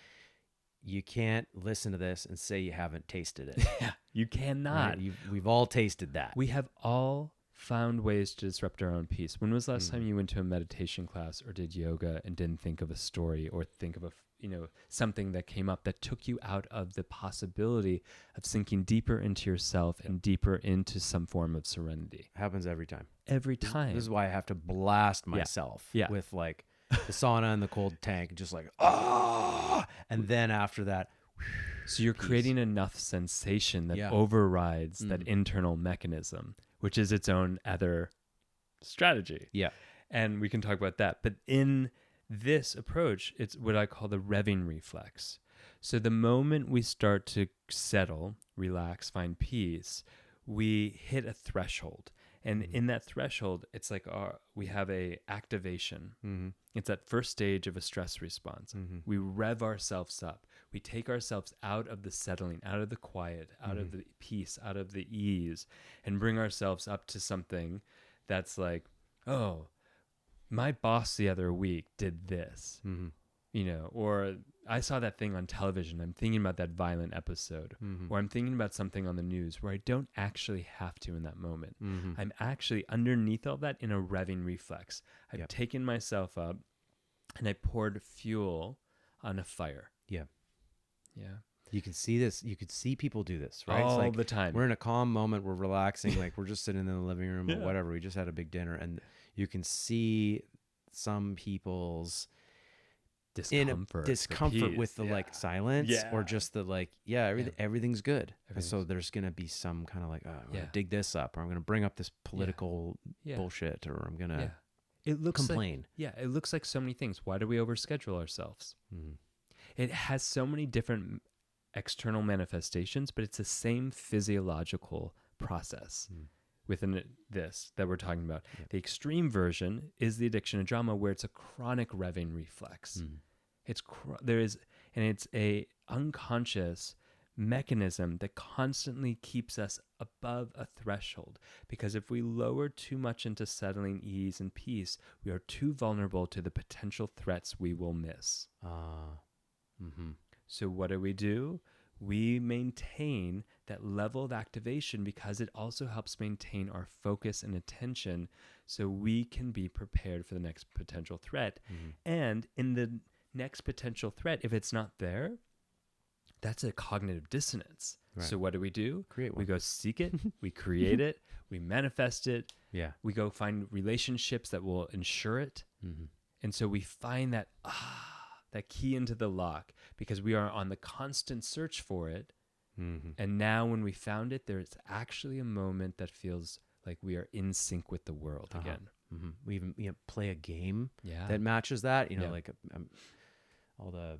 [SPEAKER 1] you can't listen to this and say you haven't tasted it.
[SPEAKER 2] You cannot.
[SPEAKER 1] Right? We've all tasted that.
[SPEAKER 2] We have all found ways to disrupt our own peace. When was the last time you went to a meditation class or did yoga and didn't think of a story or think of something that came up that took you out of the possibility of sinking deeper into yourself and deeper into some form of serenity?
[SPEAKER 1] Happens every time.
[SPEAKER 2] Every time.
[SPEAKER 1] This is why I have to blast myself with like the sauna and the cold tank, just like, and then after that.
[SPEAKER 2] So you're creating enough sensation that overrides that internal mechanism, which is its own other strategy.
[SPEAKER 1] Yeah.
[SPEAKER 2] And we can talk about that. But in this approach, it's what I call the revving reflex. So the moment we start to settle, relax, find peace, we hit a threshold. And in that threshold, it's like we have a activation. It's that first stage of a stress response. We rev ourselves up. We take ourselves out of the settling, out of the quiet, out of the peace, out of the ease, and bring ourselves up to something that's like, oh, my boss the other week did this, you know, or I saw that thing on television. I'm thinking about that violent episode, or I'm thinking about something on the news where I don't actually have to in that moment. I'm actually underneath all that in a revving reflex. I've taken myself up and I poured fuel on a fire.
[SPEAKER 1] Yeah.
[SPEAKER 2] Yeah.
[SPEAKER 1] You can see this. You could see people do this, right?
[SPEAKER 2] All
[SPEAKER 1] it's like
[SPEAKER 2] the time.
[SPEAKER 1] We're in a calm moment. We're relaxing. Like we're just sitting in the living room or whatever. We just had a big dinner, and you can see some people's discomfort with the like silence or just the like, everything's good. So there's going to be some kind of like, oh, I'm going to dig this up, or I'm going to bring up this political bullshit, or I'm going to complain.
[SPEAKER 2] It looks like so many things. Why do we overschedule ourselves? It has so many different external manifestations, but it's the same physiological process within this that we're talking about. The extreme version is the addiction to drama, where it's a chronic revving reflex. It's a unconscious mechanism that constantly keeps us above a threshold, because if we lower too much into settling, ease, and peace, we are too vulnerable to the potential threats we will miss. So what do? we maintain that level of activation because it also helps maintain our focus and attention so we can be prepared for the next potential threat. And in the next potential threat, if it's not there, that's a cognitive dissonance.
[SPEAKER 1] Right.
[SPEAKER 2] So what do?
[SPEAKER 1] Create one.
[SPEAKER 2] We go seek it, we create it, we manifest it,
[SPEAKER 1] Yeah.
[SPEAKER 2] we go find relationships that will ensure it. And so we find that key into the lock because we are on the constant search for it. And now when we found it, there's actually a moment that feels like we are in sync with the world again.
[SPEAKER 1] We even play a game
[SPEAKER 2] Yeah.
[SPEAKER 1] that matches that,
[SPEAKER 2] Yeah.
[SPEAKER 1] like all the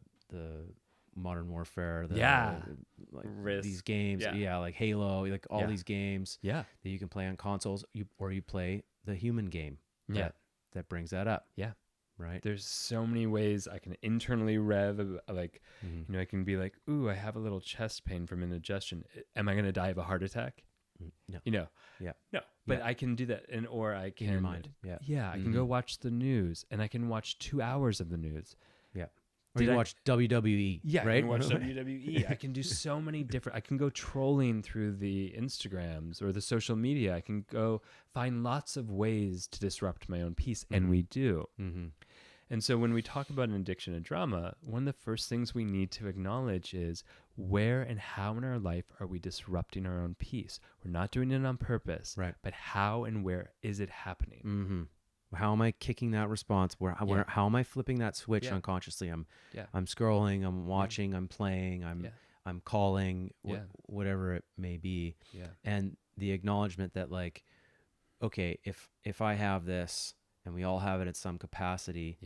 [SPEAKER 1] modern warfare, like
[SPEAKER 2] Risk.
[SPEAKER 1] these games, like Halo, like all these games
[SPEAKER 2] Yeah.
[SPEAKER 1] that you can play on consoles, or you play the human game.
[SPEAKER 2] Yeah.
[SPEAKER 1] That brings that up.
[SPEAKER 2] Yeah.
[SPEAKER 1] Right.
[SPEAKER 2] There's so many ways I can internally rev, like, I can be like, ooh, I have a little chest pain from indigestion. Am I going to die of a heart attack?
[SPEAKER 1] No.
[SPEAKER 2] Yeah. No. But I can do that. Or I can.
[SPEAKER 1] In your mind. Yeah.
[SPEAKER 2] Yeah. I can go watch the news and I can watch 2 hours of the news.
[SPEAKER 1] Yeah. Or you watch WWE.
[SPEAKER 2] Yeah.
[SPEAKER 1] Right.
[SPEAKER 2] I can watch WWE. I can do so many different, I can go trolling through the Instagrams or the social media. I can go find lots of ways to disrupt my own peace. And we do. And so when we talk about an addiction and drama, one of the first things we need to acknowledge is where and how in our life are we disrupting our own peace? We're not doing it on purpose,
[SPEAKER 1] right?
[SPEAKER 2] But how and where is it happening?
[SPEAKER 1] How am I kicking that response? How am I flipping that switch unconsciously? I'm scrolling, I'm watching, I'm playing, I'm calling, whatever it may be. And the acknowledgement that like, okay, if I have this, and we all have it at some capacity,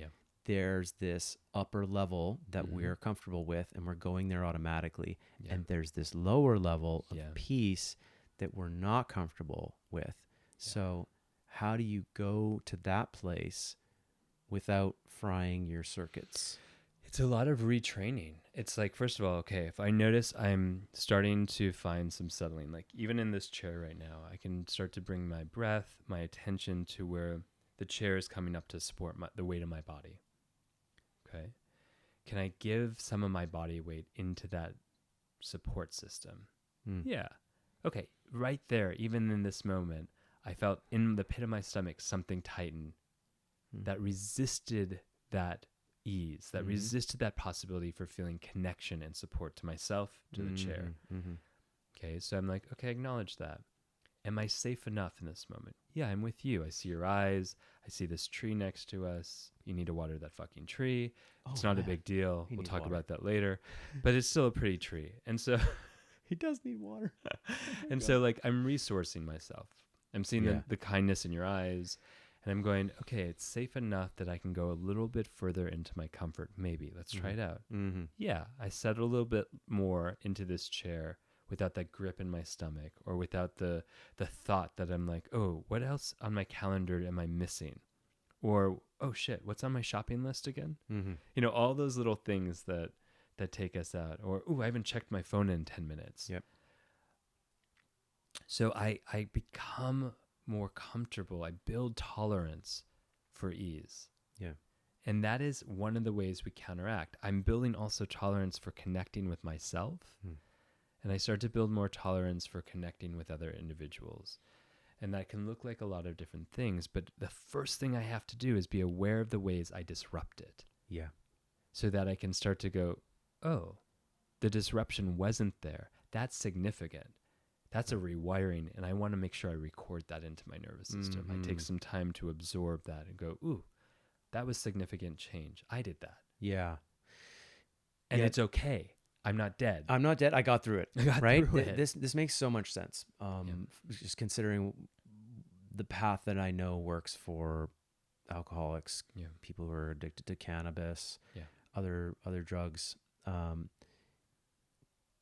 [SPEAKER 1] there's this upper level that we're comfortable with and we're going there automatically. And there's this lower level of peace that we're not comfortable with. So how do you go to that place without frying your circuits?
[SPEAKER 2] It's a lot of retraining. It's like, first of all, okay, if I notice I'm starting to find some settling, like even in this chair right now, I can start to bring my breath, my attention to where the chair is coming up to support the weight of my body. Okay. Can I give some of my body weight into that support system? Yeah. Okay. Right there, even in this moment, I felt in the pit of my stomach something tighten that resisted that ease, that resisted that possibility for feeling connection and support to myself, to the chair. Okay. So I'm like, okay, acknowledge that. Am I safe enough in this moment? Yeah, I'm with you. I see your eyes. I see this tree next to us. You need to water that fucking tree. It's not a big deal. We'll talk about that later. But it's still a pretty tree. And so
[SPEAKER 1] he does need water.
[SPEAKER 2] And so like I'm resourcing myself. I'm seeing the kindness in your eyes. And I'm going, okay, it's safe enough that I can go a little bit further into my comfort. Maybe. Let's try it out. Yeah, I settle a little bit more into this chair without that grip in my stomach or without the thought that I'm like, oh, what else on my calendar am I missing? Or, oh shit, what's on my shopping list again? All those little things that take us out. Or, oh, I haven't checked my phone in 10 minutes.
[SPEAKER 1] Yep.
[SPEAKER 2] So I become more comfortable. I build tolerance for ease.
[SPEAKER 1] Yeah.
[SPEAKER 2] And that is one of the ways we counteract. I'm building also tolerance for connecting with myself. And I start to build more tolerance for connecting with other individuals. And that can look like a lot of different things. But the first thing I have to do is be aware of the ways I disrupt it.
[SPEAKER 1] Yeah.
[SPEAKER 2] So that I can start to go, oh, the disruption wasn't there. That's significant. That's a rewiring. And I want to make sure I record that into my nervous system. I take some time to absorb that and go, ooh, that was significant change. I did that.
[SPEAKER 1] Yeah.
[SPEAKER 2] And it's okay. I'm not dead.
[SPEAKER 1] I got through it.
[SPEAKER 2] Right?
[SPEAKER 1] This makes so much sense. Just considering the path that I know works for alcoholics, people who are addicted to cannabis, other drugs.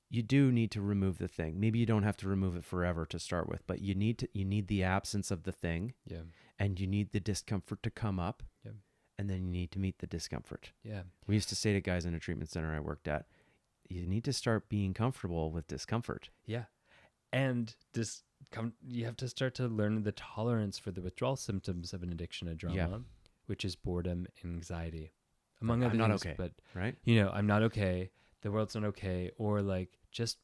[SPEAKER 1] You do need to remove the thing. Maybe you don't have to remove it forever to start with, but you need the absence of the thing.
[SPEAKER 2] Yeah.
[SPEAKER 1] And you need the discomfort to come up.
[SPEAKER 2] Yeah.
[SPEAKER 1] And then you need to meet the discomfort.
[SPEAKER 2] Yeah.
[SPEAKER 1] We used to say to guys in a treatment center I worked at, you need to start being comfortable with discomfort.
[SPEAKER 2] Yeah. And you have to start to learn the tolerance for the withdrawal symptoms of an addiction to drama, which is boredom and anxiety, among other things.
[SPEAKER 1] I'm not okay,
[SPEAKER 2] but,
[SPEAKER 1] right?
[SPEAKER 2] I'm not okay. the world's not okay, or like just,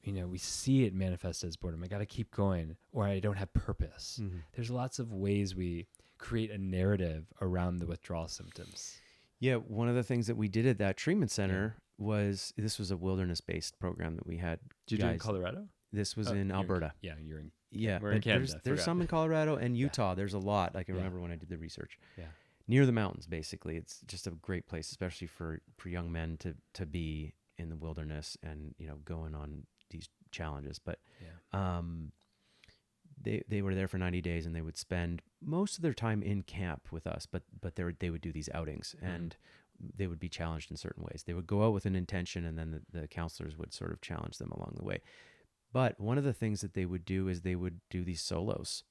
[SPEAKER 2] we see it manifest as boredom. I got to keep going, or I don't have purpose.
[SPEAKER 1] Mm-hmm.
[SPEAKER 2] There's lots of ways we create a narrative around the withdrawal symptoms.
[SPEAKER 1] Yeah, one of the things that we did at that treatment center was, this was a wilderness-based program that we had.
[SPEAKER 2] Did you do it in Colorado?
[SPEAKER 1] This was in Alberta.
[SPEAKER 2] You're in.
[SPEAKER 1] Yeah,
[SPEAKER 2] we're in
[SPEAKER 1] but
[SPEAKER 2] Canada.
[SPEAKER 1] there's some in Colorado and Utah. There's a lot. I can remember when I did the research.
[SPEAKER 2] Yeah.
[SPEAKER 1] Near the mountains, basically. It's just a great place, especially for young men to be in the wilderness and, going on these challenges. But they were there for 90 days, and they would spend most of their time in camp with us, but they would do these outings, and they would be challenged in certain ways. They would go out with an intention, and then the counselors would sort of challenge them along the way. But one of the things that they would do is they would do these solos.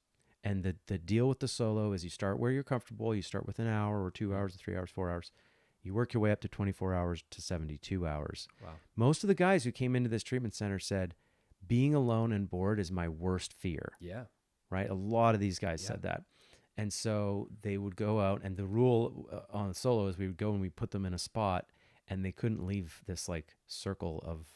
[SPEAKER 1] And the deal with the solo is you start where you're comfortable. You start with an hour or 2 hours or 3 hours, 4 hours. You work your way up to 24 hours to 72 hours.
[SPEAKER 2] Wow.
[SPEAKER 1] Most of the guys who came into this treatment center said, being alone and bored is my worst fear.
[SPEAKER 2] Yeah.
[SPEAKER 1] Right? A lot of these guys said that. And so they would go out, and the rule on the solo is we would go and we put them in a spot, and they couldn't leave this like circle of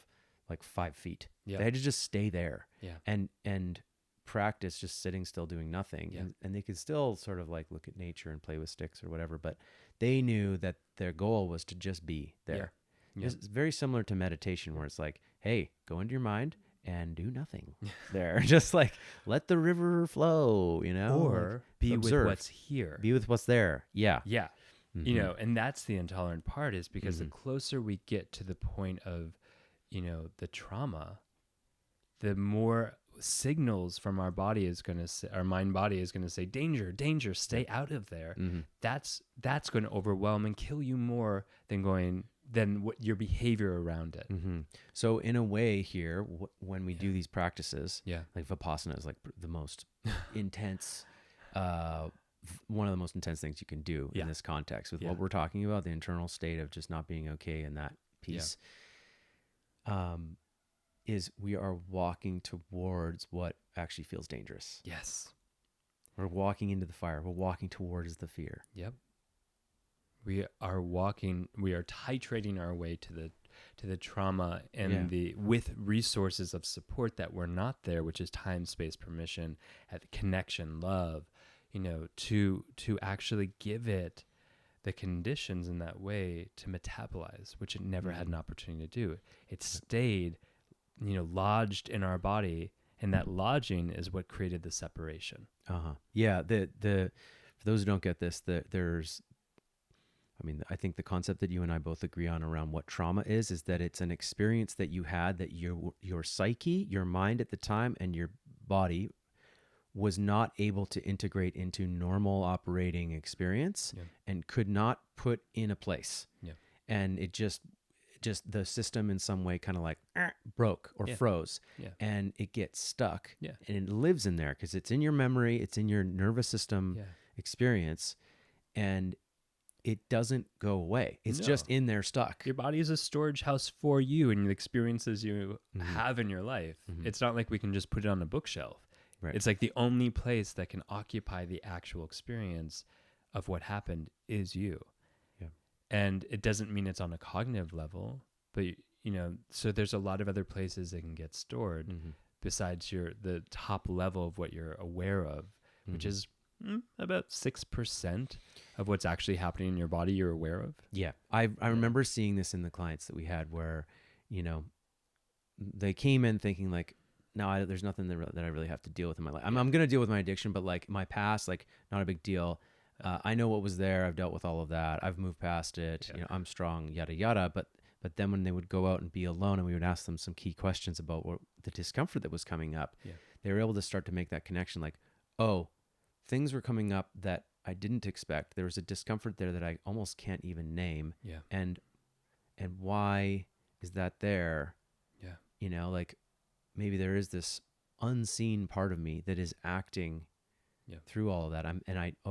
[SPEAKER 1] like 5 feet.
[SPEAKER 2] Yeah.
[SPEAKER 1] They had to just stay there.
[SPEAKER 2] Yeah.
[SPEAKER 1] And practice just sitting still doing nothing.
[SPEAKER 2] Yeah.
[SPEAKER 1] And they could still sort of like look at nature and play with sticks or whatever, but they knew that their goal was to just be there.
[SPEAKER 2] Yeah.
[SPEAKER 1] It's very similar to meditation, where it's like, hey, go into your mind and do nothing there. Just like let the river flow,
[SPEAKER 2] or
[SPEAKER 1] like,
[SPEAKER 2] be
[SPEAKER 1] observe.
[SPEAKER 2] with what's here.
[SPEAKER 1] Be with what's there. Yeah.
[SPEAKER 2] Yeah.
[SPEAKER 1] Mhm.
[SPEAKER 2] And that's the intolerant part, is because the closer we get to the point of, the trauma, the more signals from our body is going to say, our mind body is going to say, danger, danger, stay out of there. That's going to overwhelm and kill you more than what your behavior around it.
[SPEAKER 1] So in a way here, when we do these practices,
[SPEAKER 2] Yeah.
[SPEAKER 1] like Vipassana is like the most intense, one of the most intense things you can do in this context with what we're talking about, the internal state of just not being okay in that piece. Is we are walking towards what actually feels dangerous.
[SPEAKER 2] Yes.
[SPEAKER 1] We're walking into the fire. We're walking towards the fear.
[SPEAKER 2] Yep. We are titrating our way to the trauma and with resources of support that were not there, which is time, space, permission, connection, love, to actually give it the conditions in that way to metabolize, which it never had an opportunity to do. It stayed, lodged in our body, and that lodging is what created the separation.
[SPEAKER 1] Yeah. For those who don't get this, I think the concept that you and I both agree on around what trauma is that it's an experience that you had that your psyche, your mind at the time, and your body was not able to integrate into normal operating experience and could not put in a place. And it just the system in some way kind of like broke or froze, and it gets stuck, and it lives in there because it's in your memory, it's in your nervous system experience, and it doesn't go away. It's just in there stuck.
[SPEAKER 2] Your body is a storage house for you and the experiences you have in your life. It's not like we can just put it on a bookshelf.
[SPEAKER 1] Right.
[SPEAKER 2] It's like the only place that can occupy the actual experience of what happened is you.
[SPEAKER 1] Yeah.
[SPEAKER 2] And it doesn't mean it's on a cognitive level, but so there's a lot of other places that can get stored besides the top level of what you're aware of, which is about 6% of what's actually happening in your body you're aware of.
[SPEAKER 1] Yeah. I remember seeing this in the clients that we had where, they came in thinking like, no, there's nothing that I really have to deal with in my life. I'm going to deal with my addiction, but like my past, like not a big deal. I know what was there. I've dealt with all of that. I've moved past it. I'm strong, yada, yada. But then when they would go out and be alone and we would ask them some key questions about the discomfort that was coming up, they were able to start to make that connection like, oh, things were coming up that I didn't expect. There was a discomfort there that I almost can't even name.
[SPEAKER 2] Yeah.
[SPEAKER 1] And why is that there?
[SPEAKER 2] Yeah.
[SPEAKER 1] Like maybe there is this unseen part of me that is acting through all of that.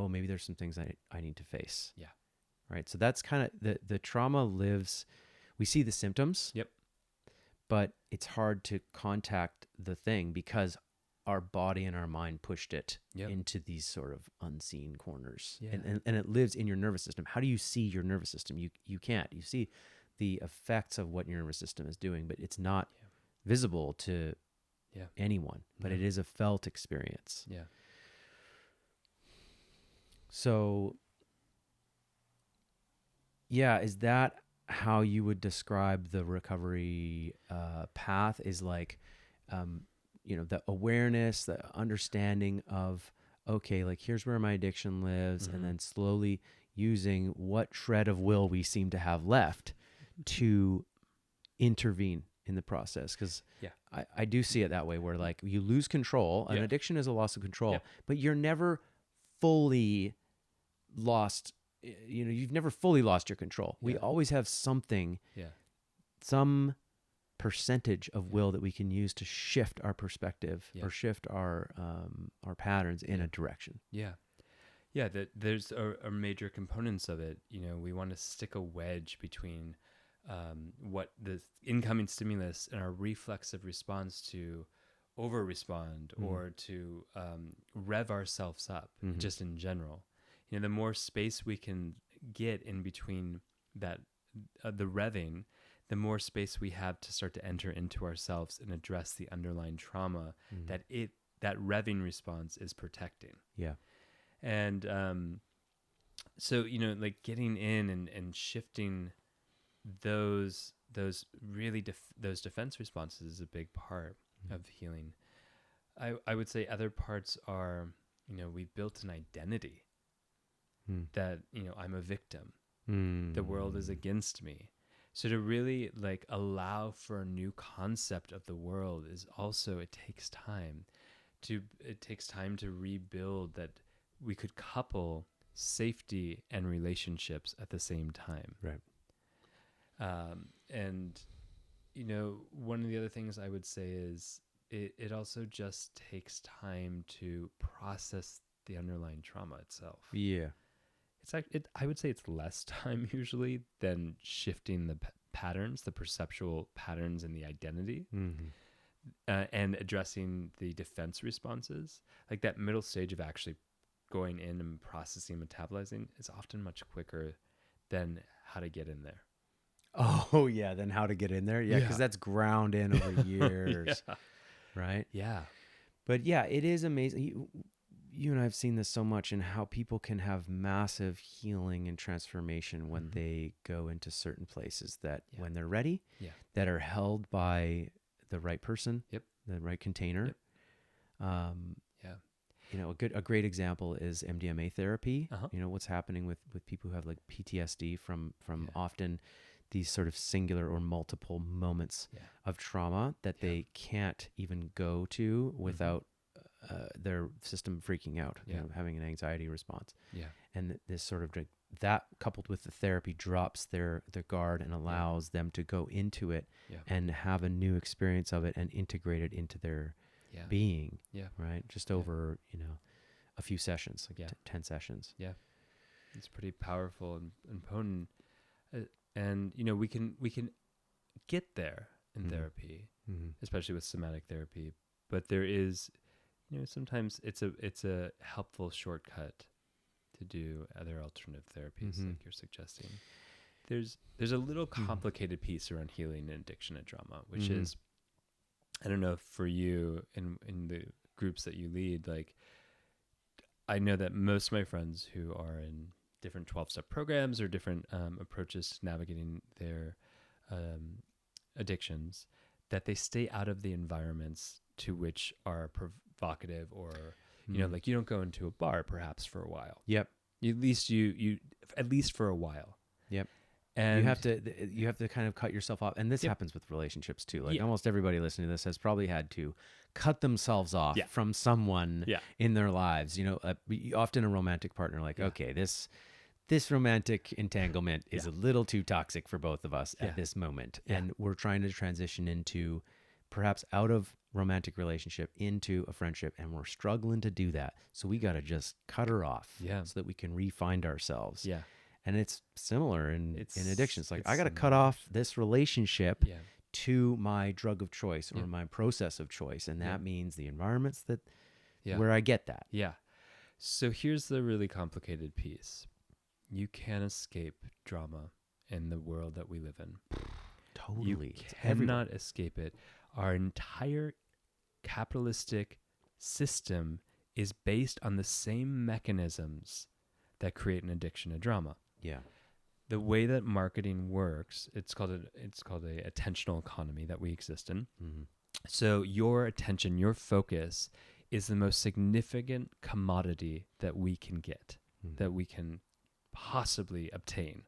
[SPEAKER 1] Maybe there's some things I need to face.
[SPEAKER 2] Yeah.
[SPEAKER 1] Right. So that's kind of the trauma lives. We see the symptoms.
[SPEAKER 2] Yep.
[SPEAKER 1] But it's hard to contact the thing because our body and our mind pushed it into these sort of unseen corners. And it lives in your nervous system. How do you see your nervous system? You can't. You see the effects of what your nervous system is doing, but it's not visible to anyone, but it is a felt experience.
[SPEAKER 2] Yeah.
[SPEAKER 1] So, yeah, is that how you would describe the recovery path? Is like, the awareness, the understanding of, okay, like here's where my addiction lives, and then slowly using what shred of will we seem to have left to intervene in the process. Because I do see it that way, where like you lose control. An addiction is a loss of control, but you're never fully lost. You've never fully lost your control. We always have something, some percentage of will that we can use to shift our perspective or shift our patterns in a direction.
[SPEAKER 2] Yeah, that there's a major components of it. We want to stick a wedge between what the incoming stimulus and our reflexive response to over respond or to rev ourselves up just in general. The more space we can get in between that, the revving, the more space we have to start to enter into ourselves and address the underlying trauma that revving response is protecting.
[SPEAKER 1] Yeah.
[SPEAKER 2] And so, like getting in and shifting those really those defense responses is a big part of healing. I would say other parts are, we built an identity that, I'm a victim. The world is against me. So to really like allow for a new concept of the world is also, it takes time to rebuild that we could couple safety and relationships at the same time.
[SPEAKER 1] Right.
[SPEAKER 2] And, one of the other things I would say is it also just takes time to process the underlying trauma itself.
[SPEAKER 1] Yeah.
[SPEAKER 2] It's like I would say it's less time usually than shifting the patterns, the perceptual patterns in the identity, and addressing the defense responses. Like that middle stage of actually going in and processing, metabolizing is often much quicker than how to get in there.
[SPEAKER 1] Oh yeah, then how to get in there? Yeah, because that's ground in over years, right?
[SPEAKER 2] Yeah.
[SPEAKER 1] But yeah, it is amazing. You and I have seen this so much in how people can have massive healing and transformation when they go into certain places that when they're ready, that are held by the right person, the right container. A great example is MDMA therapy. What's happening with people who have like PTSD from often these sort of singular or multiple moments of trauma that they can't even go to without their system freaking out, having an anxiety response. And this sort of that coupled with the therapy drops their guard and allows them to go into it and have a new experience of it and integrate it into their being, right? Just over, a few sessions, like 10 sessions.
[SPEAKER 2] Yeah. It's pretty powerful and potent. And, we can get there in therapy, especially with somatic therapy, but there is, sometimes it's a helpful shortcut to do other alternative therapies like you're suggesting. There's a little complicated piece around healing and addiction and trauma, which is, I don't know if for you in the groups that you lead, like I know that most of my friends who are in different 12-step programs or different approaches to navigating their addictions, that they stay out of the environments to which are provocative or, like you don't go into a bar perhaps for a while.
[SPEAKER 1] Yep.
[SPEAKER 2] At least for a while.
[SPEAKER 1] Yep.
[SPEAKER 2] And
[SPEAKER 1] you have to kind of cut yourself off. And this happens with relationships too. Like almost everybody listening to this has probably had to cut themselves off from someone in their lives. Often a romantic partner, like, okay, this romantic entanglement is a little too toxic for both of us at this moment. And we're trying to transition into perhaps out of romantic relationship into a friendship, and we're struggling to do that. So we got to just cut her off so that we can re-find ourselves.
[SPEAKER 2] Yeah.
[SPEAKER 1] And it's similar in addictions. Like I got to cut off this relationship to my drug of choice or my process of choice. And that means the environments that where I get that.
[SPEAKER 2] Yeah. So here's the really complicated piece. You can escape drama in the world that we live in.
[SPEAKER 1] Totally.
[SPEAKER 2] You
[SPEAKER 1] It's everywhere.
[SPEAKER 2] cannot escape it. Our entire capitalistic system is based on the same mechanisms that create an addiction to drama.
[SPEAKER 1] Yeah.
[SPEAKER 2] The way that marketing works, it's called a attentional economy that we exist in.
[SPEAKER 1] Mm-hmm.
[SPEAKER 2] So your attention, your focus is the most significant commodity that we can get, that we can possibly obtain.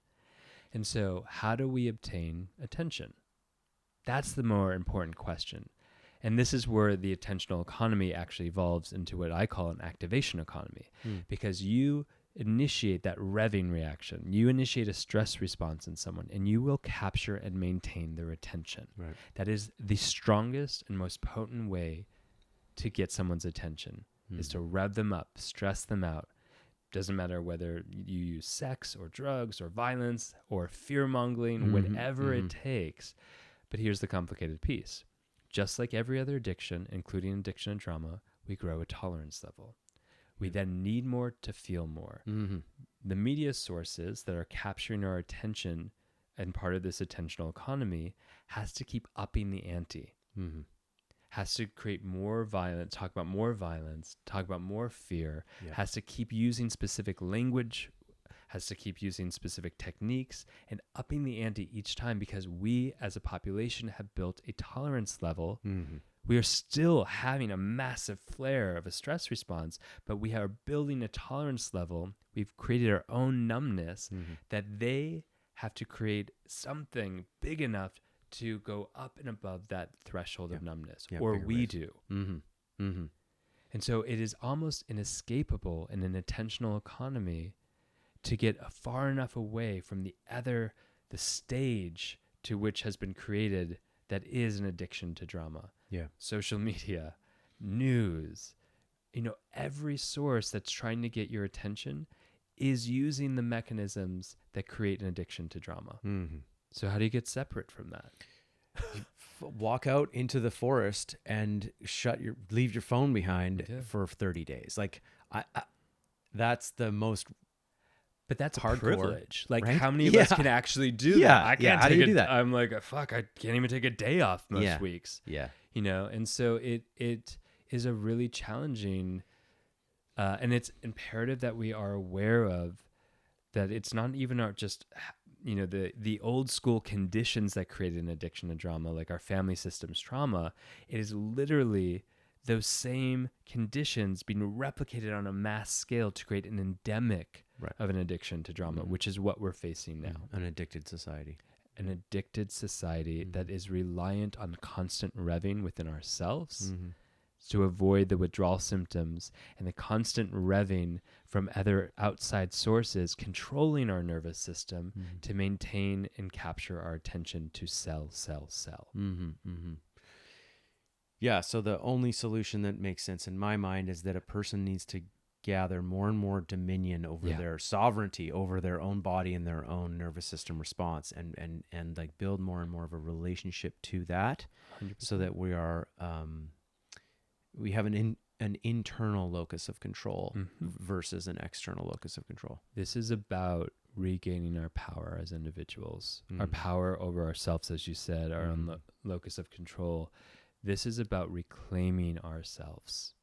[SPEAKER 2] And so how do we obtain attention? That's the more important question. And this is where the attentional economy actually evolves into what I call an activation economy, because you initiate that revving reaction. You initiate a stress response in someone, and you will capture and maintain their attention.
[SPEAKER 1] Right.
[SPEAKER 2] That is the strongest and most potent way to get someone's attention, is to rev them up, stress them out. Doesn't matter whether you use sex or drugs or violence or fear-mongering, whatever it takes. But here's the complicated piece. Just like every other addiction, including addiction and trauma, we grow a tolerance level. We then need more to feel more. The media sources that are capturing our attention and part of this attentional economy has to keep upping the ante. Has to create more violence, talk about more fear, has to keep using specific language, has to keep using specific techniques and upping the ante each time, because we as a population have built a tolerance level. We are still having a massive flare of a stress response, but we are building a tolerance level. We've created our own numbness that they have to create something big enough to go up and above that threshold of numbness, or we do. And so it is almost inescapable in an attentional economy to get far enough away from the stage to which has been created that is an addiction to drama. Social media, news, every source that's trying to get your attention is using the mechanisms that create an addiction to drama. So how do you get separate from that?
[SPEAKER 1] Walk out into the forest and leave your phone behind for 30 days. Like I that's the most.
[SPEAKER 2] But that's
[SPEAKER 1] hardcore,
[SPEAKER 2] a privilege. Like,
[SPEAKER 1] right?
[SPEAKER 2] how many of us can actually do that? I can't
[SPEAKER 1] how do you do that?
[SPEAKER 2] I'm like, fuck, I can't even take a day off most weeks. And so it is a really challenging, and it's imperative that we are aware of that. It's not even just the old school conditions that created an addiction to drama, like our family system's trauma. It is literally those same conditions being replicated on a mass scale to create an endemic of an addiction to drama, which is what we're facing now.
[SPEAKER 1] An addicted society.
[SPEAKER 2] An addicted society that is reliant on constant revving within ourselves to avoid the withdrawal symptoms, and the constant revving from other outside sources controlling our nervous system to maintain and capture our attention to sell.
[SPEAKER 1] Yeah, so the only solution that makes sense in my mind is that a person needs to gather more and more dominion over their sovereignty over their own body and their own nervous system response, and like build more and more of a relationship to that, 100%. So that we are we have an internal locus of control versus an external locus of control.
[SPEAKER 2] This is about regaining our power as individuals, our power over ourselves, as you said, our own locus of control. This is about reclaiming ourselves.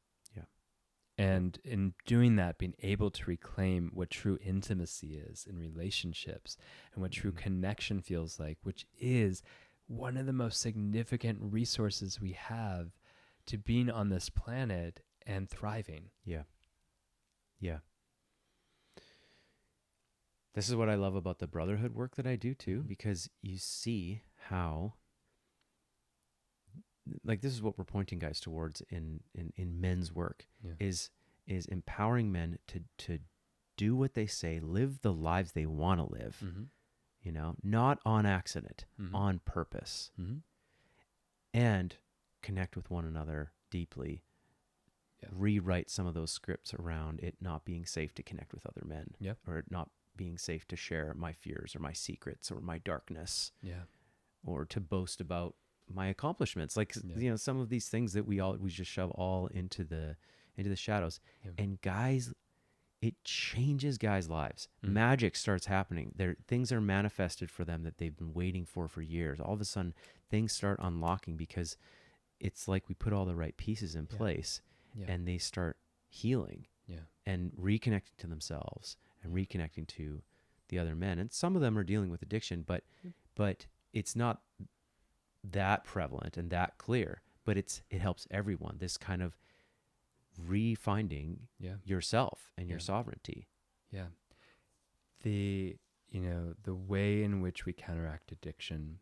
[SPEAKER 2] And in doing that, being able to reclaim what true intimacy is in relationships and what true connection feels like, which is one of the most significant resources we have to being on this planet and thriving.
[SPEAKER 1] Yeah. This is what I love about the brotherhood work that I do too, because you see how, like, this is what we're pointing guys towards in men's work, is empowering men to do what they say, live the lives they want to live, not on accident, on purpose, and connect with one another deeply, rewrite some of those scripts around it not being safe to connect with other men, or it not being safe to share my fears or my secrets or my darkness, or to boast about my accomplishments, like some of these things that we just shove all into the shadows. And guys it changes guys' lives. Magic starts happening. Things are manifested for them that they've been waiting for years. All of a sudden, things start unlocking because it's like we put all the right pieces in place, and they start healing and reconnecting to themselves and reconnecting to the other men. And some of them are dealing with addiction, but it's not that prevalent and that clear. But it helps everyone. This kind of refinding yourself and your sovereignty.
[SPEAKER 2] Yeah. The way in which we counteract addiction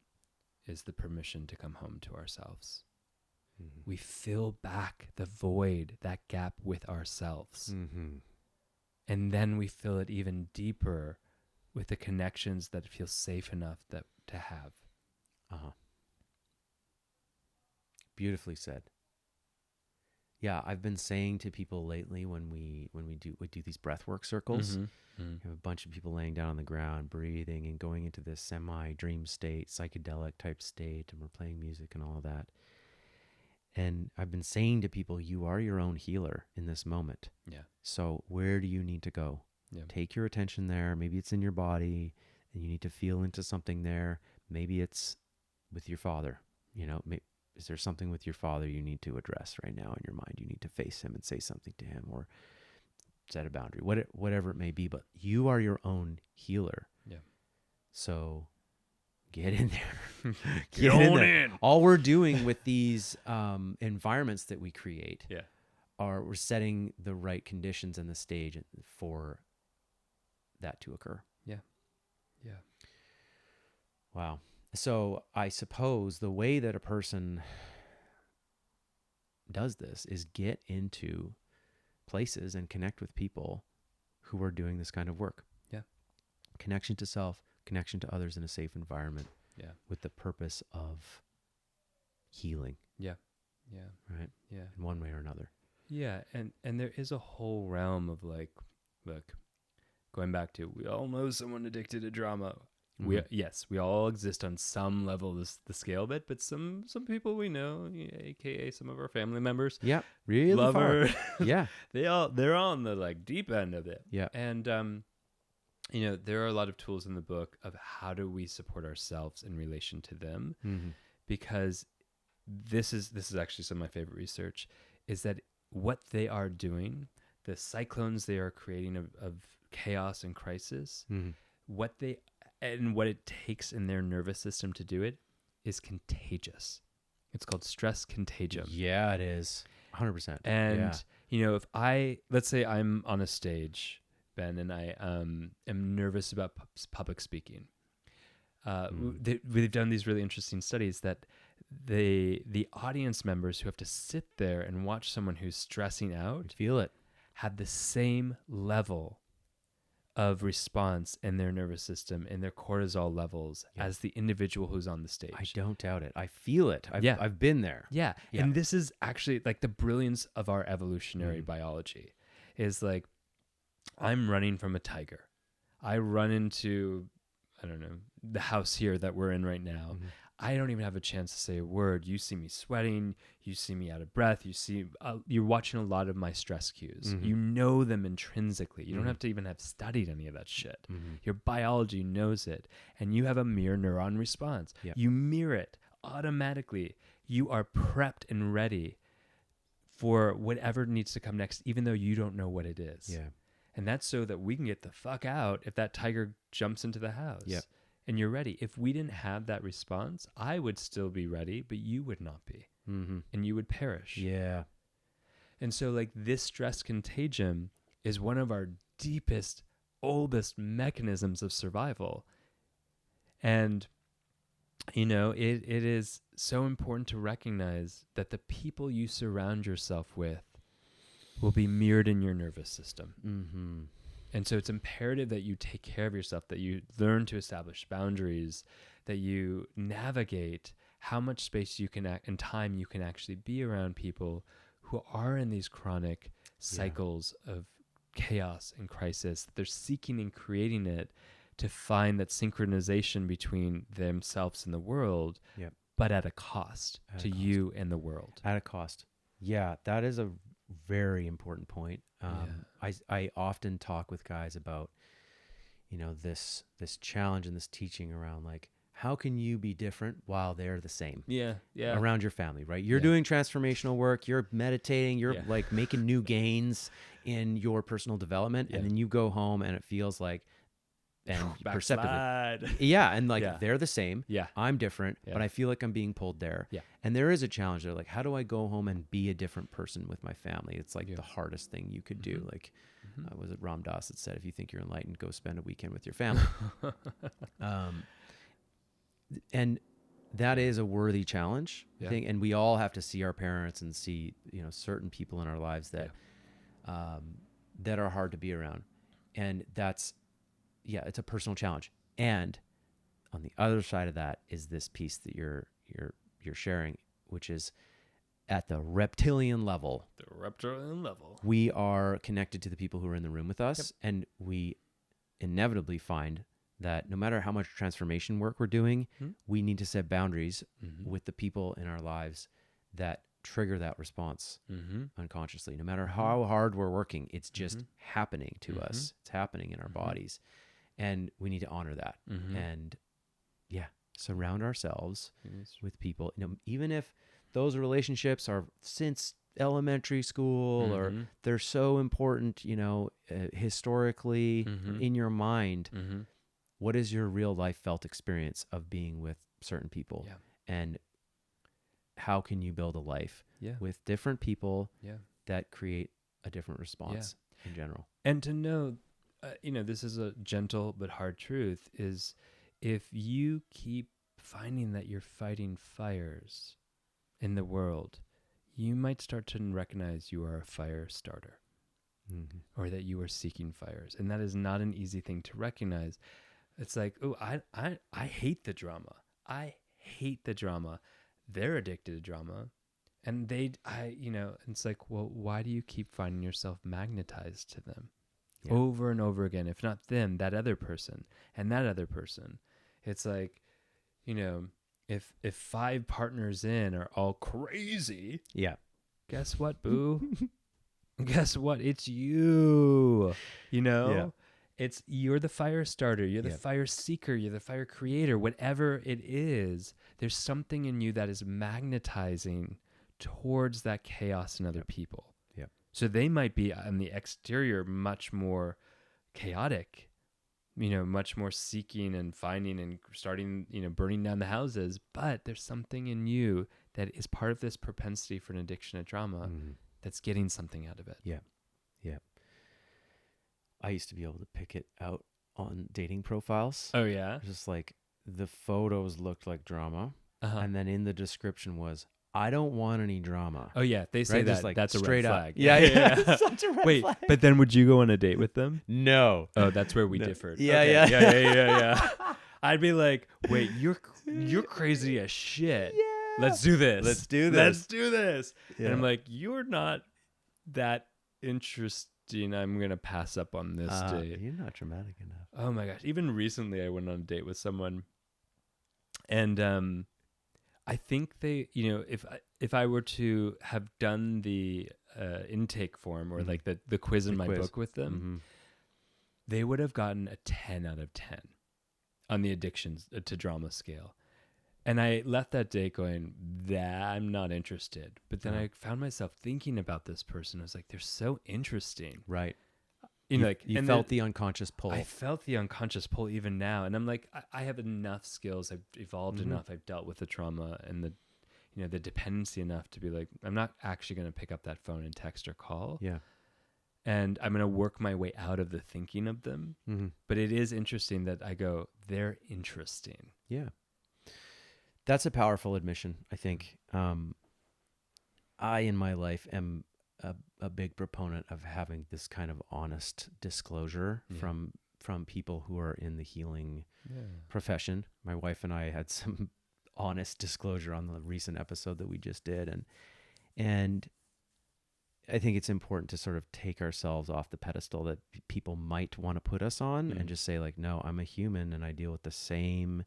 [SPEAKER 2] is the permission to come home to ourselves. We fill back the void, that gap, with ourselves. And then we fill it even deeper with the connections that feel safe enough to have.
[SPEAKER 1] Beautifully said. Yeah, I've been saying to people lately when we do these breathwork circles, you have a bunch of people laying down on the ground, breathing and going into this semi-dream state, psychedelic type state, and we're playing music and all of that. And I've been saying to people, you are your own healer in this moment.
[SPEAKER 2] Yeah.
[SPEAKER 1] So where do you need to go?
[SPEAKER 2] Yeah.
[SPEAKER 1] Take your attention there. Maybe it's in your body and you need to feel into something there. Maybe it's with your father. Is there something with your father you need to address right now in your mind? You need to face him and say something to him or set a boundary, whatever it may be. But you are your own healer.
[SPEAKER 2] Yeah.
[SPEAKER 1] So get in there.
[SPEAKER 2] Get on in.
[SPEAKER 1] All we're doing with these environments that we create we're setting the right conditions and the stage for that to occur.
[SPEAKER 2] Yeah. Yeah.
[SPEAKER 1] Wow. So I suppose the way that a person does this is get into places and connect with people who are doing this kind of work.
[SPEAKER 2] Yeah.
[SPEAKER 1] Connection to self, connection to others in a safe environment.
[SPEAKER 2] Yeah.
[SPEAKER 1] With the purpose of healing.
[SPEAKER 2] Yeah. Yeah.
[SPEAKER 1] Right?
[SPEAKER 2] Yeah.
[SPEAKER 1] In one way or another.
[SPEAKER 2] Yeah. And there is a whole realm of going back to, we all know someone addicted to drama. We all exist on some level of the scale of it, but some people we know, aka some of our family members,
[SPEAKER 1] really
[SPEAKER 2] lover,
[SPEAKER 1] far.
[SPEAKER 2] they're on the deep end of it. And there are a lot of tools in the book of how do we support ourselves in relation to them, because this is actually some of my favorite research, is that what they are doing, the cyclones they are creating of chaos and crisis, what it takes in their nervous system to do it is contagious. It's called stress contagion.
[SPEAKER 1] Yeah, it is. 100%.
[SPEAKER 2] And, if let's say I'm on a stage, Ben, and I am nervous about public speaking. We've done these really interesting studies that the audience members who have to sit there and watch someone who's stressing out,
[SPEAKER 1] feel it,
[SPEAKER 2] have the same level of response in their nervous system and their cortisol levels as the individual who's on the stage.
[SPEAKER 1] I don't doubt it. I feel it. I've been there.
[SPEAKER 2] Yeah. And this is actually the brilliance of our evolutionary biology is I'm running from a tiger. I run into, I don't know, the house here that we're in right now. I don't even have a chance to say a word. You see me sweating. You see me out of breath. You're watching a lot of my stress cues. You know them intrinsically. You don't have to even have studied any of that shit. Your biology knows it. And you have a mirror neuron response. You mirror it automatically. You are prepped and ready for whatever needs to come next, even though you don't know what it is.
[SPEAKER 1] Yeah.
[SPEAKER 2] And that's so that we can get the fuck out if that tiger jumps into the house.
[SPEAKER 1] Yeah.
[SPEAKER 2] And you're ready. If we didn't have that response, I would still be ready, but you would not be. And you would perish.
[SPEAKER 1] Yeah.
[SPEAKER 2] And so this stress contagion is one of our deepest, oldest mechanisms of survival. And, it is so important to recognize that the people you surround yourself with will be mirrored in your nervous system. And so it's imperative that you take care of yourself, that you learn to establish boundaries, that you navigate how much space you can and time you can actually be around people who are in these chronic cycles of chaos and crisis. They're seeking and creating it to find that synchronization between themselves and the world, but at a cost to you and the world.
[SPEAKER 1] At a cost. Yeah, that is a very important point. I often talk with guys about, this challenge and this teaching around like, how can you be different while they're the same
[SPEAKER 2] Yeah.
[SPEAKER 1] around your family, right? You're
[SPEAKER 2] Yeah.
[SPEAKER 1] doing transformational work, you're meditating, you're
[SPEAKER 2] Yeah.
[SPEAKER 1] like making new gains in your personal development.
[SPEAKER 2] Yeah.
[SPEAKER 1] And then you go home and it feels like, and perceptively,
[SPEAKER 2] Backslide.
[SPEAKER 1] yeah, and like
[SPEAKER 2] Yeah.
[SPEAKER 1] they're the same,
[SPEAKER 2] Yeah.
[SPEAKER 1] I'm different,
[SPEAKER 2] Yeah.
[SPEAKER 1] but I feel like I'm being pulled there.
[SPEAKER 2] Yeah.
[SPEAKER 1] And there is a challenge there, like, how do I go home and be a different person with my family? It's like the hardest thing you could do. Like, was it Ram Dass that said, if you think you're enlightened, go spend a weekend with your family. And that is a worthy challenge, I think. And we all have to see our parents and see, certain people in our lives that that are hard to be around. And it's a personal challenge. And on the other side of that is this piece that you're sharing, which is at the reptilian level.
[SPEAKER 2] The reptilian level.
[SPEAKER 1] We are connected to the people who are in the room with us, and we inevitably find that no matter how much transformation work we're doing, we need to set boundaries with the people in our lives that trigger that response unconsciously. No matter how hard we're working, it's just happening to us. It's happening in our bodies. And we need to honor that. And surround ourselves with people, even if those relationships are since elementary school or they're so important, historically in your mind. What is your real life felt experience of being with certain people? And how can you build a life with different people that create a different response in general?
[SPEAKER 2] And to know, this is a gentle but hard truth, is if you keep finding that you're fighting fires in the world, you might start to recognize you are a fire starter or that you are seeking fires. And that is not an easy thing to recognize. It's like, oh, I hate the drama. I hate the drama. They're addicted to drama. And it's like, well, why do you keep finding yourself magnetized to them over and over again? If not them, that other person and that other person. It's like, if 5 partners in are all crazy, guess what, boo? Guess what? It's you, you're the fire starter. You're the fire seeker. You're the fire creator. Whatever it is, there's something in you that is magnetizing towards that chaos in other people. So they might be on the exterior much more chaotic, much more seeking and finding and starting, burning down the houses. But there's something in you that is part of this propensity for an addiction to drama that's getting something out of it.
[SPEAKER 1] Yeah. I used to be able to pick it out on dating profiles.
[SPEAKER 2] Oh, yeah?
[SPEAKER 1] Just like the photos looked like drama. And then in the description was, I don't want any drama.
[SPEAKER 2] Oh, yeah. They say that.
[SPEAKER 1] Like
[SPEAKER 2] that's a
[SPEAKER 1] red
[SPEAKER 2] flag.
[SPEAKER 1] Yeah. Such a red
[SPEAKER 2] Wait,
[SPEAKER 1] flag.
[SPEAKER 2] but then would you go on a date with them?
[SPEAKER 1] No.
[SPEAKER 2] Oh, that's where we differed.
[SPEAKER 1] Yeah,
[SPEAKER 2] okay.
[SPEAKER 1] yeah.
[SPEAKER 2] I'd be like, wait, you're crazy as shit.
[SPEAKER 1] Yeah.
[SPEAKER 2] Let's do this.
[SPEAKER 1] Yeah.
[SPEAKER 2] And I'm like, you're not that interesting. I'm going to pass up on this date.
[SPEAKER 1] You're not dramatic enough.
[SPEAKER 2] Oh my gosh. Even recently I went on a date with someone and I think they, if I were to have done the intake form or like the quiz in my book with them, they would have gotten a 10 out of 10 on the addictions to drama scale. And I left that day going, I'm not interested. But then I found myself thinking about this person. I was like, they're so interesting.
[SPEAKER 1] Right.
[SPEAKER 2] You
[SPEAKER 1] felt the unconscious pull.
[SPEAKER 2] I felt the unconscious pull even now. And I'm like, I have enough skills. I've evolved enough. I've dealt with the trauma and the dependency enough to be like, I'm not actually going to pick up that phone and text or call.
[SPEAKER 1] Yeah.
[SPEAKER 2] And I'm going to work my way out of the thinking of them. But it is interesting that I go, they're interesting.
[SPEAKER 1] Yeah. That's a powerful admission, I think. I, in my life, am a big proponent of having this kind of honest disclosure from people who are in the healing profession. My wife and I had some honest disclosure on the recent episode that we just did. And I think it's important to sort of take ourselves off the pedestal that people might want to put us on and just say like, no, I'm a human and I deal with the same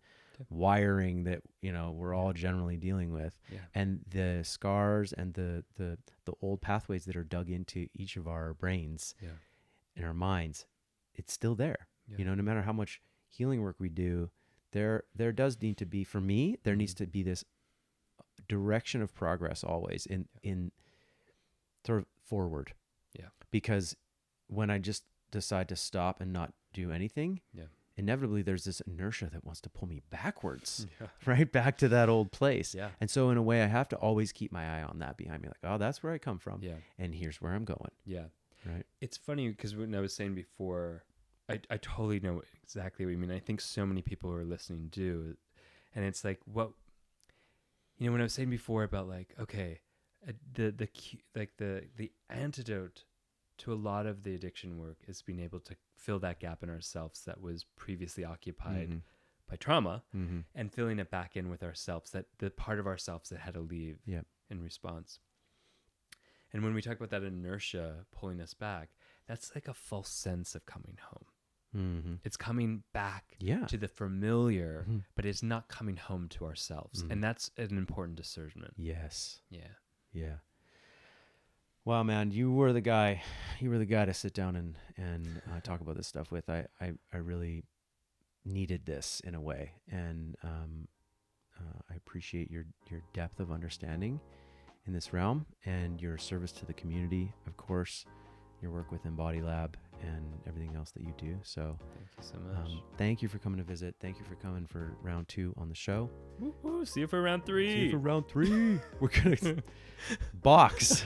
[SPEAKER 1] wiring that, we're all generally dealing with.
[SPEAKER 2] Yeah.
[SPEAKER 1] And the scars and the old pathways that are dug into each of our brains and our minds, it's still there.
[SPEAKER 2] Yeah.
[SPEAKER 1] No matter how much healing work we do, there does need to be, for me, there needs to be this direction of progress always in sort of forward.
[SPEAKER 2] Yeah.
[SPEAKER 1] Because when I just decide to stop and not do anything, inevitably there's this inertia that wants to pull me backwards, right back to that old place.
[SPEAKER 2] Yeah.
[SPEAKER 1] And so in a way, I have to always keep my eye on that behind me, like, oh, that's where I come from.
[SPEAKER 2] Yeah.
[SPEAKER 1] And here's where I'm going.
[SPEAKER 2] Yeah.
[SPEAKER 1] Right.
[SPEAKER 2] It's funny because when I was saying before, I totally know exactly what you mean. I think so many people who are listening do. And it's like, what, when I was saying before about like, okay, the antidote to a lot of the addiction work is being able to fill that gap in ourselves that was previously occupied by trauma, and filling it back in with ourselves, that the part of ourselves that had to leave in response. And when we talk about that inertia pulling us back, that's like a false sense of coming home. It's coming back to the familiar, but it's not coming home to ourselves. And that's an important discernment.
[SPEAKER 1] Yes.
[SPEAKER 2] Yeah.
[SPEAKER 1] Wow, man, you were the guy to sit down and talk about this stuff with. I really needed this in a way. And I appreciate your depth of understanding in this realm and your service to the community, of course, your work with Embody Lab and everything else that you do. So
[SPEAKER 2] thank you so much.
[SPEAKER 1] Thank you for coming to visit. Thank you for coming for round 2 on the show.
[SPEAKER 2] Woo-hoo, see you for round 3.
[SPEAKER 1] See you for round 3. We're going to box.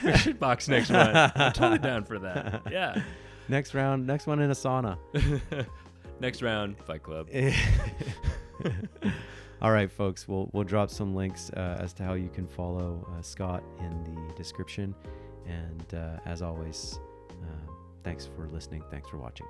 [SPEAKER 2] We should box next one. I'm totally down for that. Yeah.
[SPEAKER 1] Next one in a sauna.
[SPEAKER 2] Next round, Fight Club.
[SPEAKER 1] All right, folks, we'll drop some links as to how you can follow Scott in the description. And as always, thanks for listening. Thanks for watching.